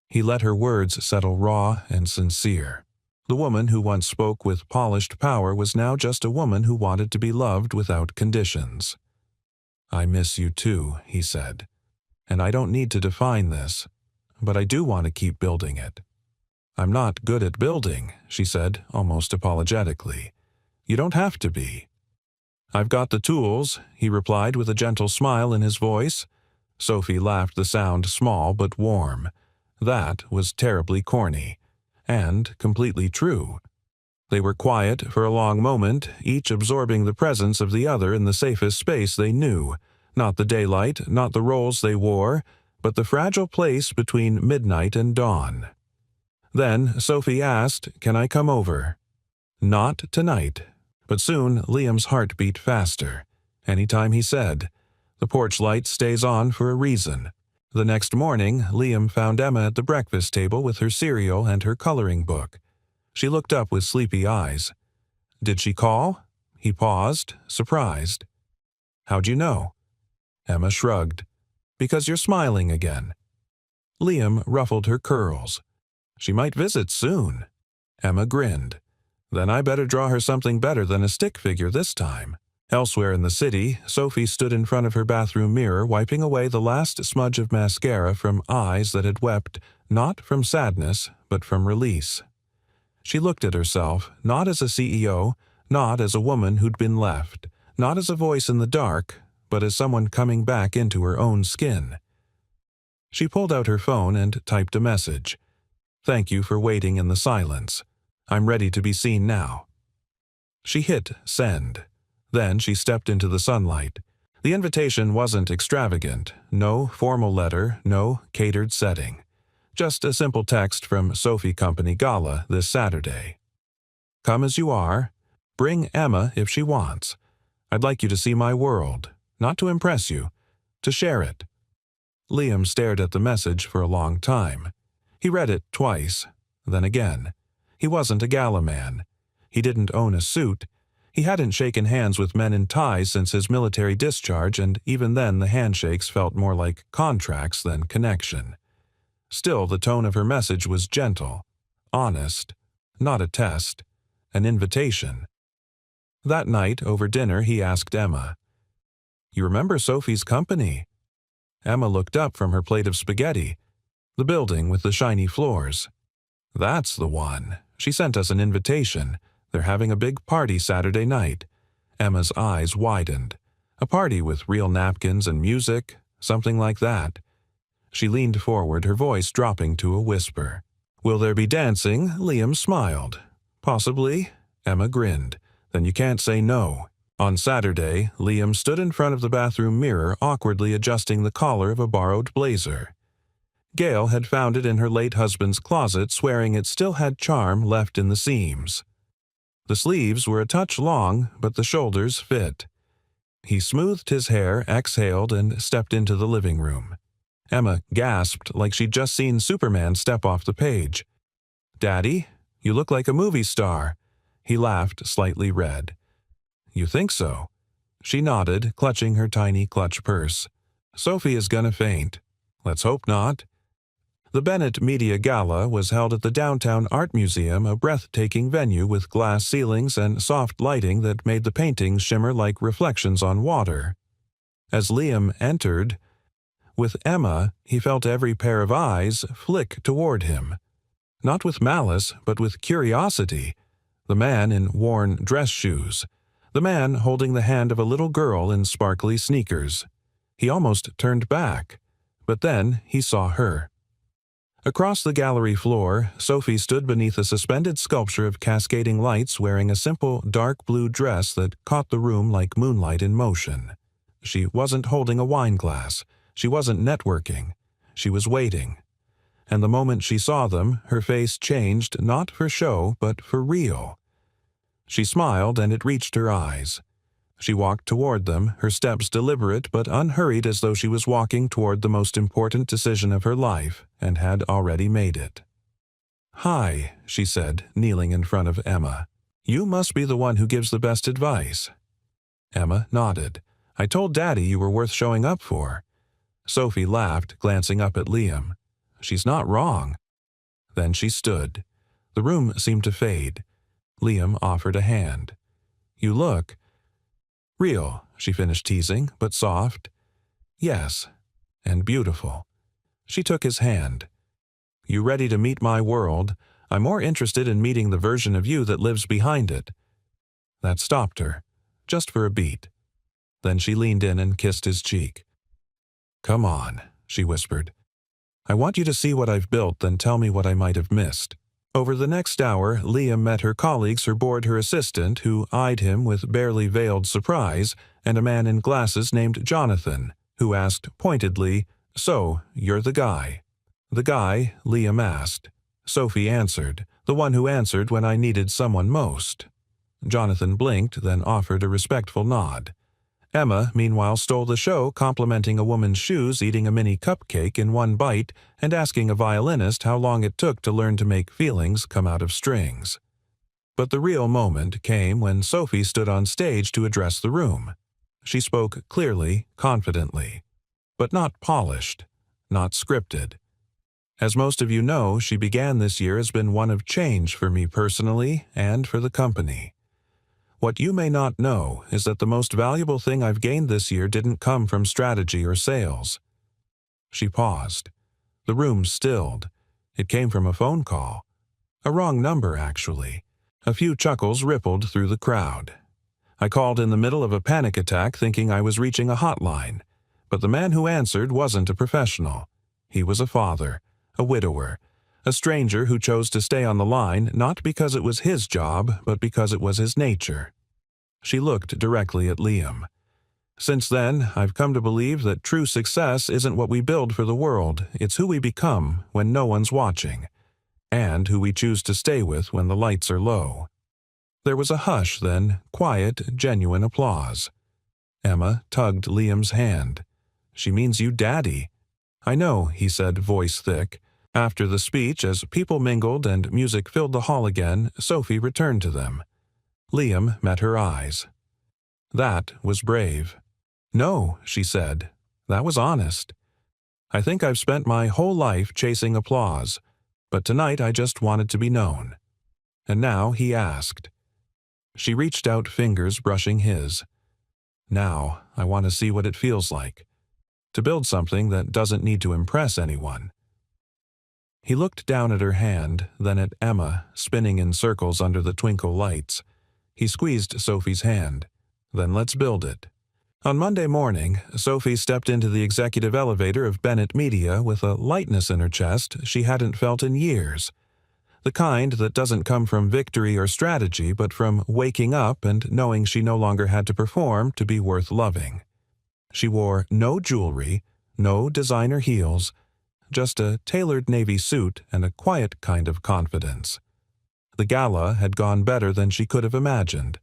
He let her words settle raw and sincere. The woman who once spoke with polished power was now just a woman who wanted to be loved without conditions. "I miss you too," he said. "And I don't need to define this, but I do want to keep building it." "I'm not good at building," she said, almost apologetically. "You don't have to be." "I've got the tools," he replied with a gentle smile in his voice. Sophie laughed, the sound small but warm. That was terribly corny, and completely true. They were quiet for a long moment, each absorbing the presence of the other in the safest space they knew, not the daylight, not the roles they wore, but the fragile place between midnight and dawn. Then Sophie asked, "Can I come over?" Not tonight, but soon Liam's heart beat faster. Anytime he said. The porch light stays on for a reason. The next morning, Liam found Emma at the breakfast table with her cereal and her coloring book. She looked up with sleepy eyes. "Did she call?" He paused, surprised. "How'd you know?" Emma shrugged. "Because you're smiling again." Liam ruffled her curls. "She might visit soon." Emma grinned. "Then I better draw her something better than a stick figure this time." Elsewhere in the city, Sophie stood in front of her bathroom mirror wiping away the last smudge of mascara from eyes that had wept not from sadness, but from release. She looked at herself, not as a CEO, not as a woman who'd been left, not as a voice in the dark, but as someone coming back into her own skin. She pulled out her phone and typed a message. "Thank you for waiting in the silence. I'm ready to be seen now." She hit send. Then she stepped into the sunlight. The invitation wasn't extravagant, no formal letter, no catered setting. Just a simple text from Sophie Company Gala this Saturday. "Come as you are. Bring Emma if she wants. I'd like you to see my world, not to impress you, to share it." Liam stared at the message for a long time. He read it twice, then again. He wasn't a gala man. He didn't own a suit. He hadn't shaken hands with men in ties since his military discharge, and even then the handshakes felt more like contracts than connection. Still, the tone of her message was gentle, honest, not a test, an invitation. That night, over dinner, he asked Emma, "You remember Sophie's Company?" Emma looked up from her plate of spaghetti. "The building with the shiny floors." "That's the one. She sent us an invitation. They're having a big party Saturday night." Emma's eyes widened. A party with real napkins and music, something like that. She leaned forward, her voice dropping to a whisper. "Will there be dancing?" Liam smiled. "Possibly." Emma grinned. "Then you can't say no." On Saturday, Liam stood in front of the bathroom mirror, awkwardly adjusting the collar of a borrowed blazer. Gail had found it in her late husband's closet, swearing it still had charm left in the seams. The sleeves were a touch long, but the shoulders fit. He smoothed his hair, exhaled, and stepped into the living room. Emma gasped like she'd just seen Superman step off the page. "Daddy, you look like a movie star." He laughed, slightly red. "You think so?" She nodded, clutching her tiny clutch purse. "Sophie is gonna faint." "Let's hope not." The Bennett Media Gala was held at the Downtown Art Museum, a breathtaking venue with glass ceilings and soft lighting that made the paintings shimmer like reflections on water. As Liam entered, with Emma, he felt every pair of eyes flick toward him. Not with malice, but with curiosity. The man in worn dress shoes. The man holding the hand of a little girl in sparkly sneakers. He almost turned back, but then he saw her. Across the gallery floor, Sophie stood beneath a suspended sculpture of cascading lights wearing a simple dark blue dress that caught the room like moonlight in motion. She wasn't holding a wine glass. She wasn't networking. She was waiting. And the moment she saw them, her face changed not for show, but for real. She smiled and it reached her eyes. She walked toward them, her steps deliberate but unhurried, as though she was walking toward the most important decision of her life and had already made it. "Hi," she said, kneeling in front of Emma. "You must be the one who gives the best advice." Emma nodded. "I told Daddy you were worth showing up for." Sophie laughed, glancing up at Liam. "She's not wrong." Then she stood. The room seemed to fade. Liam offered a hand. "You look—" "Real," she finished teasing, but soft. "Yes, and beautiful." She took his hand. "You ready to meet my world? I'm more interested in meeting the version of you that lives behind it." That stopped her, just for a beat. Then she leaned in and kissed his cheek. "Come on," she whispered. "I want you to see what I've built, then tell me what I might have missed." Over the next hour, Liam met her colleagues aboard her assistant, who eyed him with barely veiled surprise, and a man in glasses named Jonathan, who asked pointedly, "So, you're the guy?" "The guy?" Liam asked. Sophie answered, "The one who answered when I needed someone most." Jonathan blinked, then offered a respectful nod. Emma, meanwhile, stole the show, complimenting a woman's shoes, eating a mini cupcake in one bite, and asking a violinist how long it took to learn to make feelings come out of strings. But the real moment came when Sophie stood on stage to address the room. She spoke clearly, confidently, but not polished, not scripted. As most of you know, she began this year has been one of change for me personally and for the company. What you may not know is that the most valuable thing I've gained this year didn't come from strategy or sales. She paused. The room stilled. It came from a phone call. A wrong number, actually. A few chuckles rippled through the crowd. I called in the middle of a panic attack thinking I was reaching a hotline. But the man who answered wasn't a professional. He was a father, a widower, a stranger who chose to stay on the line not because it was his job, but because it was his nature. She looked directly at Liam. Since then, I've come to believe that true success isn't what we build for the world, it's who we become when no one's watching, and who we choose to stay with when the lights are low. There was a hush then, quiet, genuine applause. Emma tugged Liam's hand. "She means you, Daddy." "I know," he said, voice thick. After the speech, as people mingled and music filled the hall again, Sophie returned to them. Liam met her eyes. "That was brave." "No," she said. "That was honest. I think I've spent my whole life chasing applause, but tonight I just wanted to be known." And now he asked. She reached out, fingers brushing his. "Now I want to see what it feels like. To build something that doesn't need to impress anyone." He looked down at her hand, then at Emma, spinning in circles under the twinkle lights. He squeezed Sophie's hand. "Then let's build it." On Monday morning, Sophie stepped into the executive elevator of Bennett Media with a lightness in her chest she hadn't felt in years. The kind that doesn't come from victory or strategy, but from waking up and knowing she no longer had to perform to be worth loving. She wore no jewelry, no designer heels, just a tailored navy suit and a quiet kind of confidence. The gala had gone better than she could have imagined.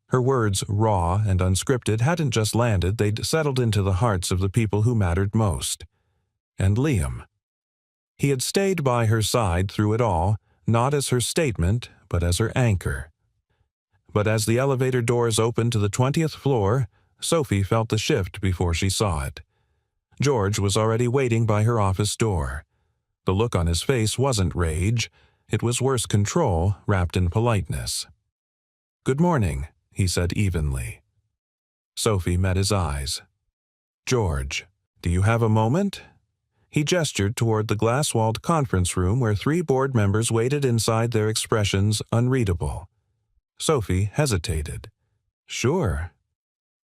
Her words, raw and unscripted, hadn't just landed, they'd settled into the hearts of the people who mattered most. And Liam. He had stayed by her side through it all, not as her statement, but as her anchor. But as the elevator doors opened to the 20th floor, Sophie felt the shift before she saw it. George was already waiting by her office door. The look on his face wasn't rage. It was worse control, wrapped in politeness. "Good morning," he said evenly. Sophie met his eyes. "George, do you have a moment?" He gestured toward the glass-walled conference room where 3 board members waited inside, their expressions unreadable. Sophie hesitated. "Sure."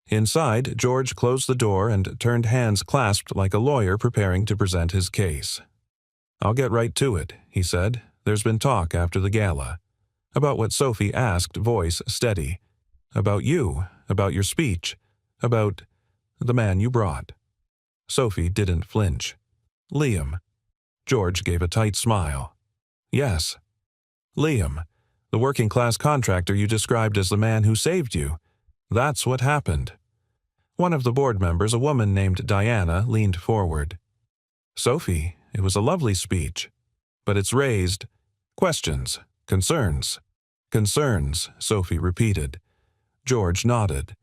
Inside, George closed the door and turned, hands clasped like a lawyer preparing to present his case. "I'll get right to it," he said. "There's been talk after the gala." About what Sophie asked, voice steady. "About you, about your speech, about the man you brought." Sophie didn't flinch. "Liam." George gave a tight smile. "Yes." "Liam, the working-class contractor you described as the man who saved you. That's what happened. One of the board members, a woman named Diana, leaned forward. Sophie, it was a lovely speech, but it's raised questions, concerns. Concerns, Sophie repeated. George nodded.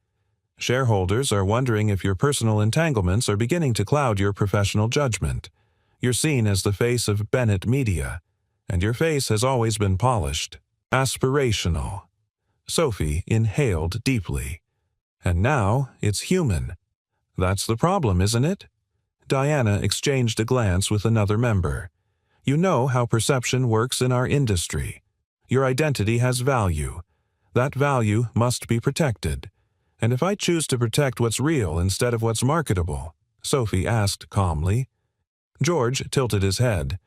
Shareholders are wondering if your personal entanglements are beginning to cloud your professional judgment. You're seen as the face of Bennett Media, and your face has always been polished, aspirational. Sophie inhaled deeply. And now it's human. That's the problem, isn't it? Diana exchanged a glance with another member. You know how perception works in our industry. Your identity has value. That value must be protected. And if I choose to protect what's real instead of what's marketable? Sophie asked calmly. George tilted his head.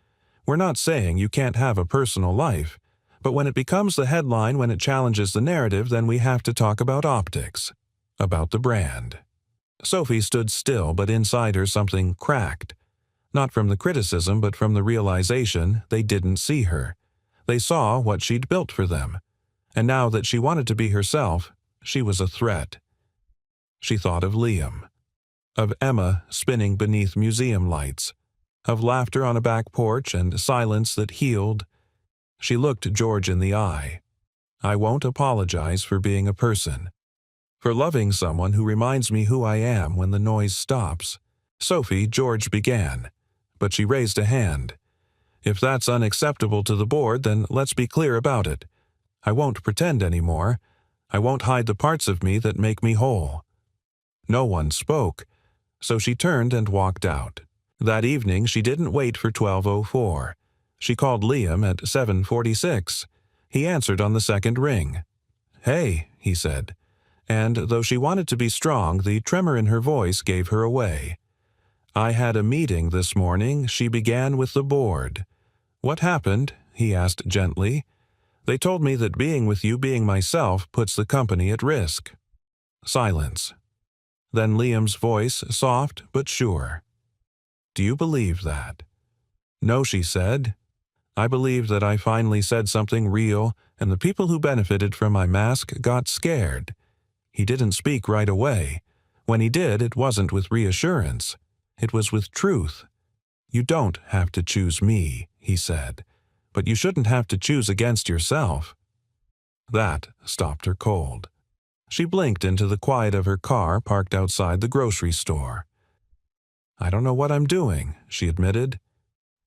We're not saying you can't have a personal life, but when it becomes the headline, when it challenges the narrative, then we have to talk about optics, about the brand. Sophie stood still, but inside her something cracked. Not from the criticism, but from the realization they didn't see her. They saw what she'd built for them. And now that she wanted to be herself, she was a threat. She thought of Liam, of Emma spinning beneath museum lights, of laughter on a back porch and silence that healed. She looked George in the eye. I won't apologize for being a person, for loving someone who reminds me who I am when the noise stops. Sophie, George began, but she raised a hand. If that's unacceptable to the board, then let's be clear about it. I won't pretend anymore. I won't hide the parts of me that make me whole. No one spoke, so she turned and walked out. That evening she didn't wait for 12:04. She called Liam at 7:46. He answered on the second ring. Hey, he said. And though she wanted to be strong, the tremor in her voice gave her away. I had a meeting this morning, she began with the board. What happened? He asked gently. They told me that being with you, being myself, puts the company at risk. Silence. Then Liam's voice, soft but sure. Do you believe that? No, she said. I believe that I finally said something real, and the people who benefited from my mask got scared. He didn't speak right away. When he did, it wasn't with reassurance. It was with truth. You don't have to choose me, he said, but you shouldn't have to choose against yourself. That stopped her cold. She blinked into the quiet of her car parked outside the grocery store. I don't know what I'm doing, she admitted.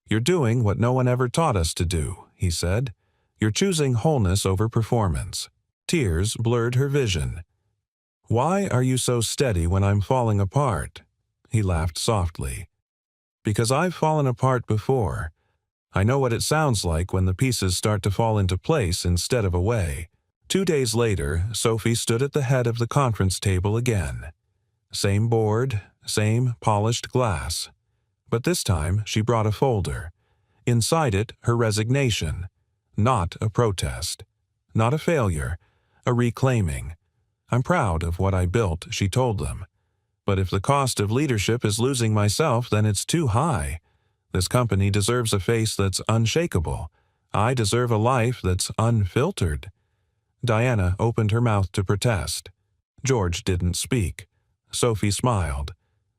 You're doing what no one ever taught us to do, he said. You're choosing wholeness over performance. Tears blurred her vision. Why are you so steady when I'm falling apart? He laughed softly. Because I've fallen apart before. I know what it sounds like when the pieces start to fall into place instead of away. 2 days later, Sophie stood at the head of the conference table again. Same board, same polished glass. But this time she brought a folder. Inside it, her resignation. Not a protest. Not a failure. A reclaiming. I'm proud of what I built, she told them. But if the cost of leadership is losing myself, then it's too high. This company deserves a face that's unshakable. I deserve a life that's unfiltered. Diana opened her mouth to protest. George didn't speak. Sophie smiled.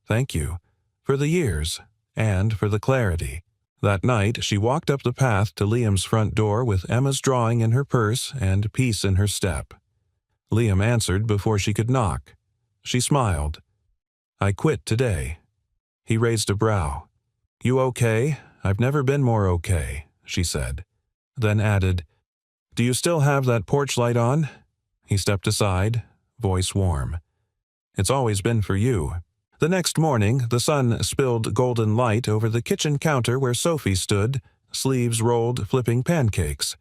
Thank you. For the years. And for the clarity. That night, she walked up the path to Liam's front door with Emma's drawing in her purse and peace in her step. Liam answered before she could knock. She smiled. I quit today. He raised a brow. You okay? I've never been more okay, she said. Then added, Do you still have that porch light on? He stepped aside, voice warm. It's always been for you. The next morning, the sun spilled golden light over the kitchen counter where Sophie stood, sleeves rolled, flipping pancakes.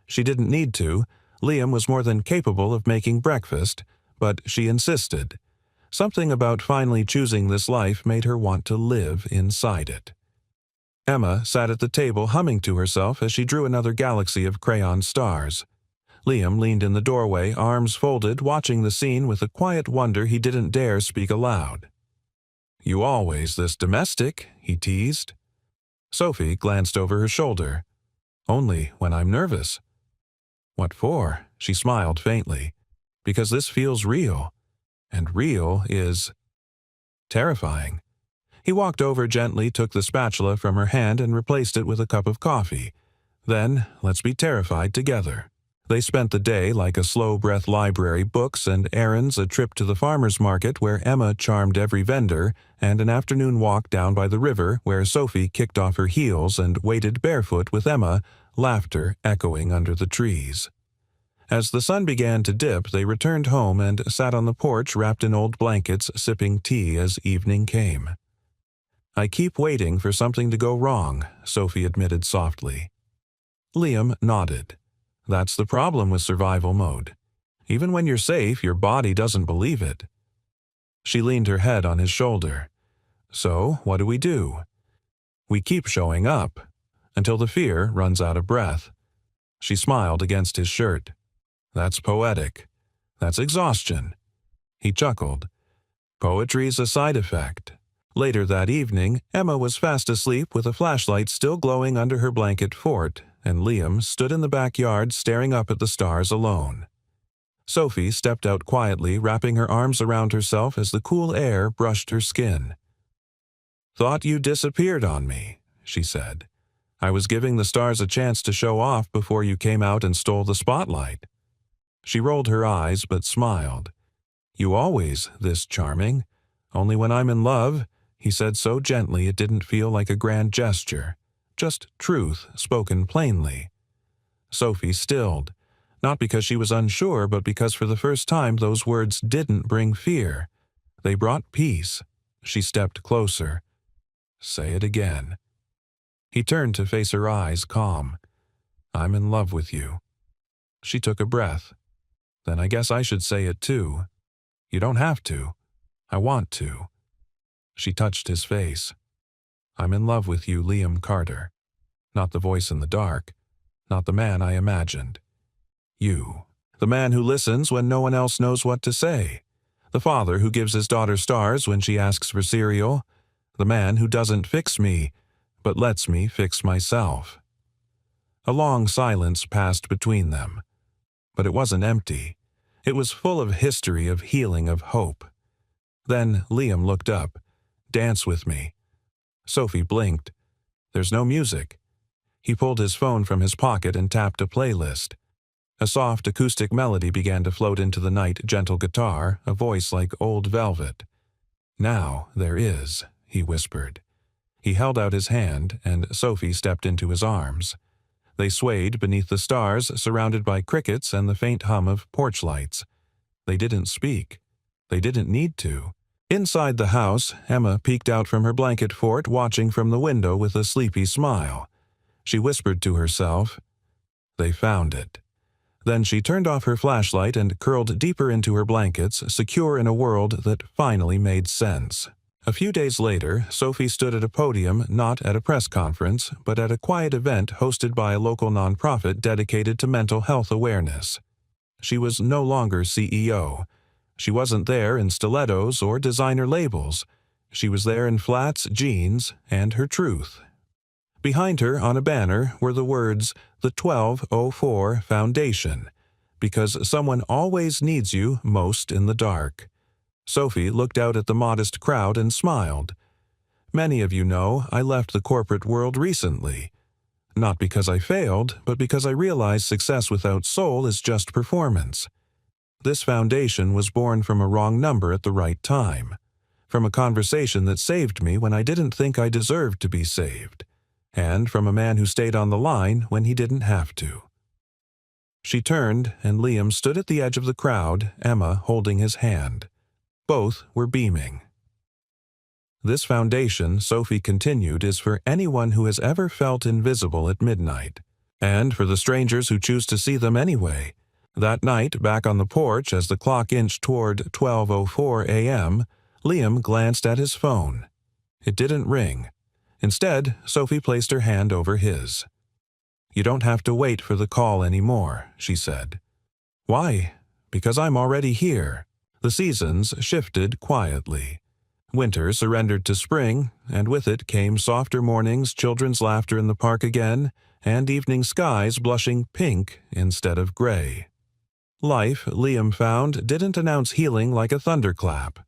She didn't need to. Liam was more than capable of making breakfast, but she insisted. Something about finally choosing this life made her want to live inside it. Emma sat at the table humming to herself as she drew another galaxy of crayon stars. Liam leaned in the doorway, arms folded, watching the scene with a quiet wonder he didn't dare speak aloud. You always this domestic, he teased. Sophie glanced over her shoulder. Only when I'm nervous. What for? She smiled faintly. Because this feels real. and real is terrifying. He walked over gently, took the spatula from her hand and replaced it with a cup of coffee. Then, let's be terrified together. They spent the day like a slow-breath library, books and errands, a trip to the farmer's market where Emma charmed every vendor, and an afternoon walk down by the river where Sophie kicked off her heels and waded barefoot with Emma, laughter echoing under the trees. As the sun began to dip, they returned home and sat on the porch wrapped in old blankets, sipping tea as evening came. "I keep waiting for something to go wrong," Sophie admitted softly. Liam nodded. "That's the problem with survival mode. Even when you're safe, your body doesn't believe it." She leaned her head on his shoulder. "So, what do? We keep showing up, until the fear runs out of breath." She smiled against his shirt. "That's poetic. That's exhaustion." He chuckled. "Poetry's a side effect." Later that evening, Emma was fast asleep with a flashlight still glowing under her blanket fort, and Liam stood in the backyard staring up at the stars alone. Sophie stepped out quietly, wrapping her arms around herself as the cool air brushed her skin. "Thought you disappeared on me," she said. "I was giving the stars a chance to show off before you came out and stole the spotlight." She rolled her eyes but smiled. "You always this charming. Only when I'm in love," he said so gently it didn't feel like a grand gesture. Just truth spoken plainly. Sophie stilled, not because she was unsure, but because for the first time those words didn't bring fear. They brought peace. She stepped closer. "Say it again." He turned to face her eyes, calm. "I'm in love with you." She took a breath. "Then I guess I should say it too." "You don't have to. I want to." She touched his face. "I'm in love with you, Liam Carter. Not the voice in the dark. Not the man I imagined. You. The man who listens when no one else knows what to say. The father who gives his daughter stars when she asks for cereal. The man who doesn't fix me, but lets me fix myself." A long silence passed between them. But it wasn't empty. It was full of history, of healing, of hope. Then Liam looked up. "Dance with me." Sophie blinked. "There's no music." He pulled his phone from his pocket and tapped a playlist. A soft acoustic melody began to float into the night, gentle guitar, a voice like old velvet. "Now there is," he whispered. He held out his hand, and Sophie stepped into his arms. They swayed beneath the stars, surrounded by crickets and the faint hum of porch lights. They didn't speak. They didn't need to. Inside the house, Emma peeked out from her blanket fort, watching from the window with a sleepy smile. She whispered to herself, "They found it." Then she turned off her flashlight and curled deeper into her blankets, secure in a world that finally made sense. A few days later, Sophie stood at a podium, not at a press conference, but at a quiet event hosted by a local nonprofit dedicated to mental health awareness. She was no longer CEO. She wasn't there in stilettos or designer labels. She was there in flats, jeans, and her truth. Behind her, on a banner, were the words, "The 1204 Foundation," because someone always needs you most in the dark. Sophie looked out at the modest crowd and smiled. "Many of you know I left the corporate world recently. Not because I failed, but because I realized success without soul is just performance. This foundation was born from a wrong number at the right time, from a conversation that saved me when I didn't think I deserved to be saved, and from a man who stayed on the line when he didn't have to." She turned, and Liam stood at the edge of the crowd, Emma holding his hand. Both were beaming. "This foundation," Sophie continued, "is for anyone who has ever felt invisible at midnight, and for the strangers who choose to see them anyway." That night, back on the porch, as the clock inched toward 12:04 a.m., Liam glanced at his phone. It didn't ring. Instead, Sophie placed her hand over his. "You don't have to wait for the call anymore," she said. "Why?" "Because I'm already here." The seasons shifted quietly. Winter surrendered to spring, and with it came softer mornings, children's laughter in the park again, and evening skies blushing pink instead of gray. Life, Liam found, didn't announce healing like a thunderclap.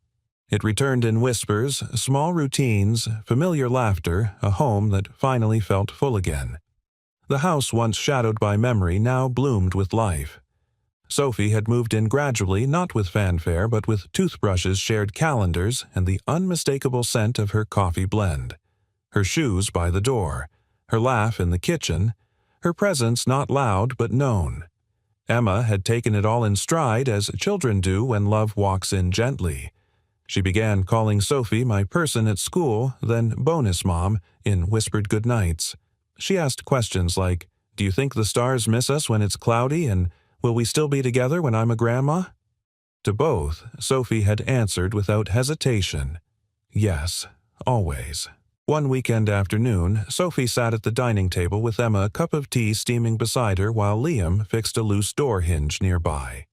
It returned in whispers, small routines, familiar laughter, a home that finally felt full again. The house once shadowed by memory now bloomed with life. Sophie had moved in gradually, not with fanfare, but with toothbrushes, shared calendars, and the unmistakable scent of her coffee blend. Her shoes by the door, her laugh in the kitchen, her presence not loud but known. Emma had taken it all in stride, as children do when love walks in gently. She began calling Sophie my person at school, then bonus mom, in whispered goodnights. She asked questions like, "Do you think the stars miss us when it's cloudy, and will we still be together when I'm a grandma?" To both, Sophie had answered without hesitation, "Yes, always." One weekend afternoon, Sophie sat at the dining table with Emma, a cup of tea steaming beside her while Liam fixed a loose door hinge nearby.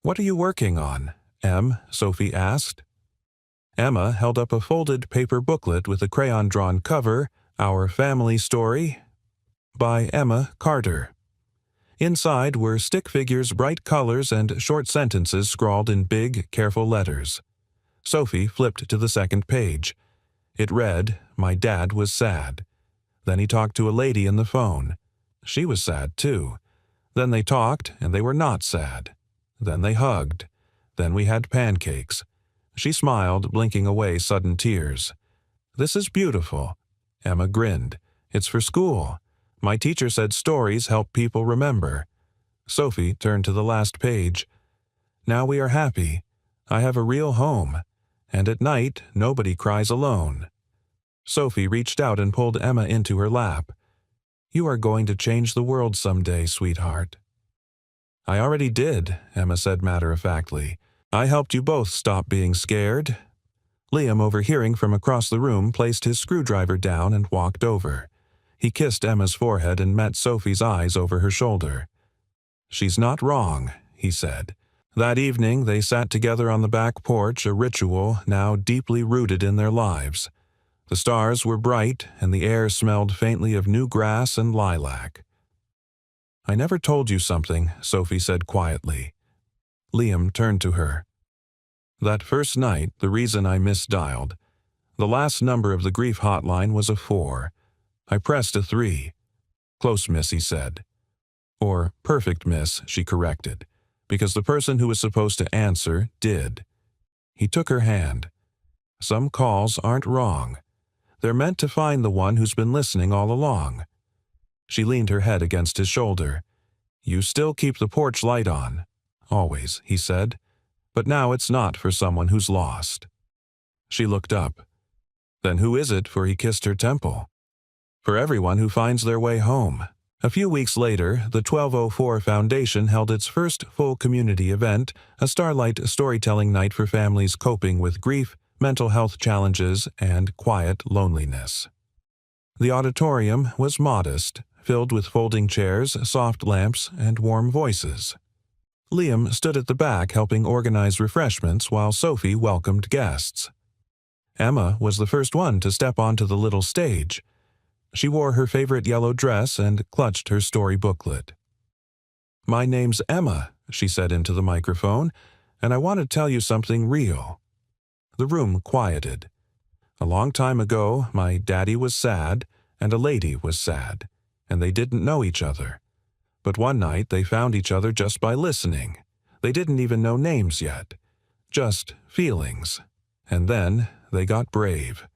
"What are you working on, Em?" Sophie asked. Emma held up a folded paper booklet with a crayon-drawn cover, Our Family Story, by Emma Carter. Inside were stick figures, bright colors, and short sentences scrawled in big, careful letters. Sophie flipped to the second page. It read, "My dad was sad." Then he talked to a lady in the phone. She was sad, too. Then they talked, and they were not sad. Then they hugged. Then we had pancakes. She smiled, blinking away sudden tears. "This is beautiful." Emma grinned. "It's for school. My teacher said stories help people remember." Sophie turned to the last page. "Now we are happy. I have a real home. And at night, nobody cries alone." Sophie reached out and pulled Emma into her lap. "You are going to change the world someday, sweetheart." "I already did," Emma said matter-of-factly. "I helped you both stop being scared." Liam, overhearing from across the room, placed his screwdriver down and walked over. He kissed Emma's forehead and met Sophie's eyes over her shoulder. "She's not wrong," he said. That evening they sat together on the back porch, a ritual now deeply rooted in their lives. The stars were bright, and the air smelled faintly of new grass and lilac. "I never told you something," Sophie said quietly. Liam turned to her. "That first night, the reason I misdialed. The last number of the grief hotline was a 4. I pressed a 3. Close miss, he said. Or perfect miss, she corrected, because the person who was supposed to answer did." He took her hand. "Some calls aren't wrong. They're meant to find the one who's been listening all along." She leaned her head against his shoulder. "You still keep the porch light on." "Always," he said. "But now it's not for someone who's lost." She looked up. "Then who is it?" For he kissed her temple. "For everyone who finds their way home." A few weeks later, the 1204 Foundation held its first full community event, a starlight storytelling night for families coping with grief, mental health challenges, and quiet loneliness. The auditorium was modest, filled with folding chairs, soft lamps, and warm voices. Liam stood at the back helping organize refreshments while Sophie welcomed guests. Emma was the first one to step onto the little stage. She wore her favorite yellow dress and clutched her story booklet. "My name's Emma," she said into the microphone, "and I want to tell you something real." The room quieted. "A long time ago, my daddy was sad, and a lady was sad, and they didn't know each other. But one night they found each other just by listening. They didn't even know names yet. Just feelings. And then they got brave."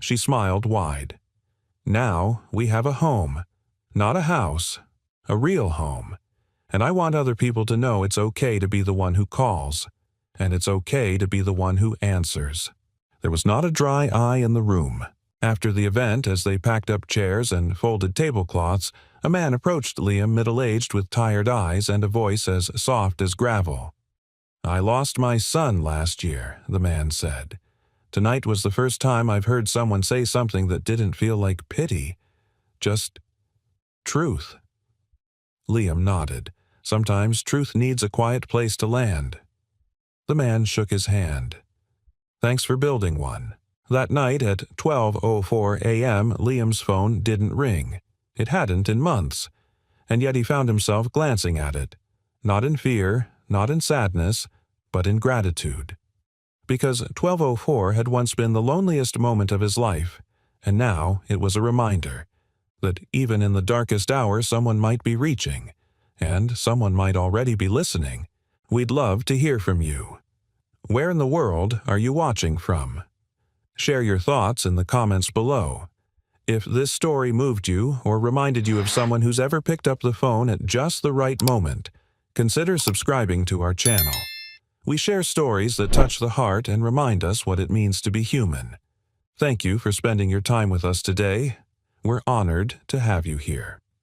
She smiled wide. "Now we have a home. Not a house. A real home. And I want other people to know it's okay to be the one who calls. And it's okay to be the one who answers." There was not a dry eye in the room. After the event, as they packed up chairs and folded tablecloths, a man approached Liam, middle-aged with tired eyes and a voice as soft as gravel. "I lost my son last year," the man said. "Tonight was the first time I've heard someone say something that didn't feel like pity. Just truth." Liam nodded. Sometimes truth needs a quiet place to land. The man shook his hand. "Thanks for building one." That night at 12:04 a.m., Liam's phone didn't ring. It hadn't in months, and yet he found himself glancing at it. not in fear, not in sadness, but in gratitude. Because 1204 had once been the loneliest moment of his life, and now it was a reminder that even in the darkest hour someone might be reaching, and someone might already be listening. We'd love to hear from you. Where in the world are you watching from? Share your thoughts in the comments below. If this story moved you or reminded you of someone who's ever picked up the phone at just the right moment, consider subscribing to our channel. We share stories that touch the heart and remind us what it means to be human. Thank you for spending your time with us today. We're honored to have you here.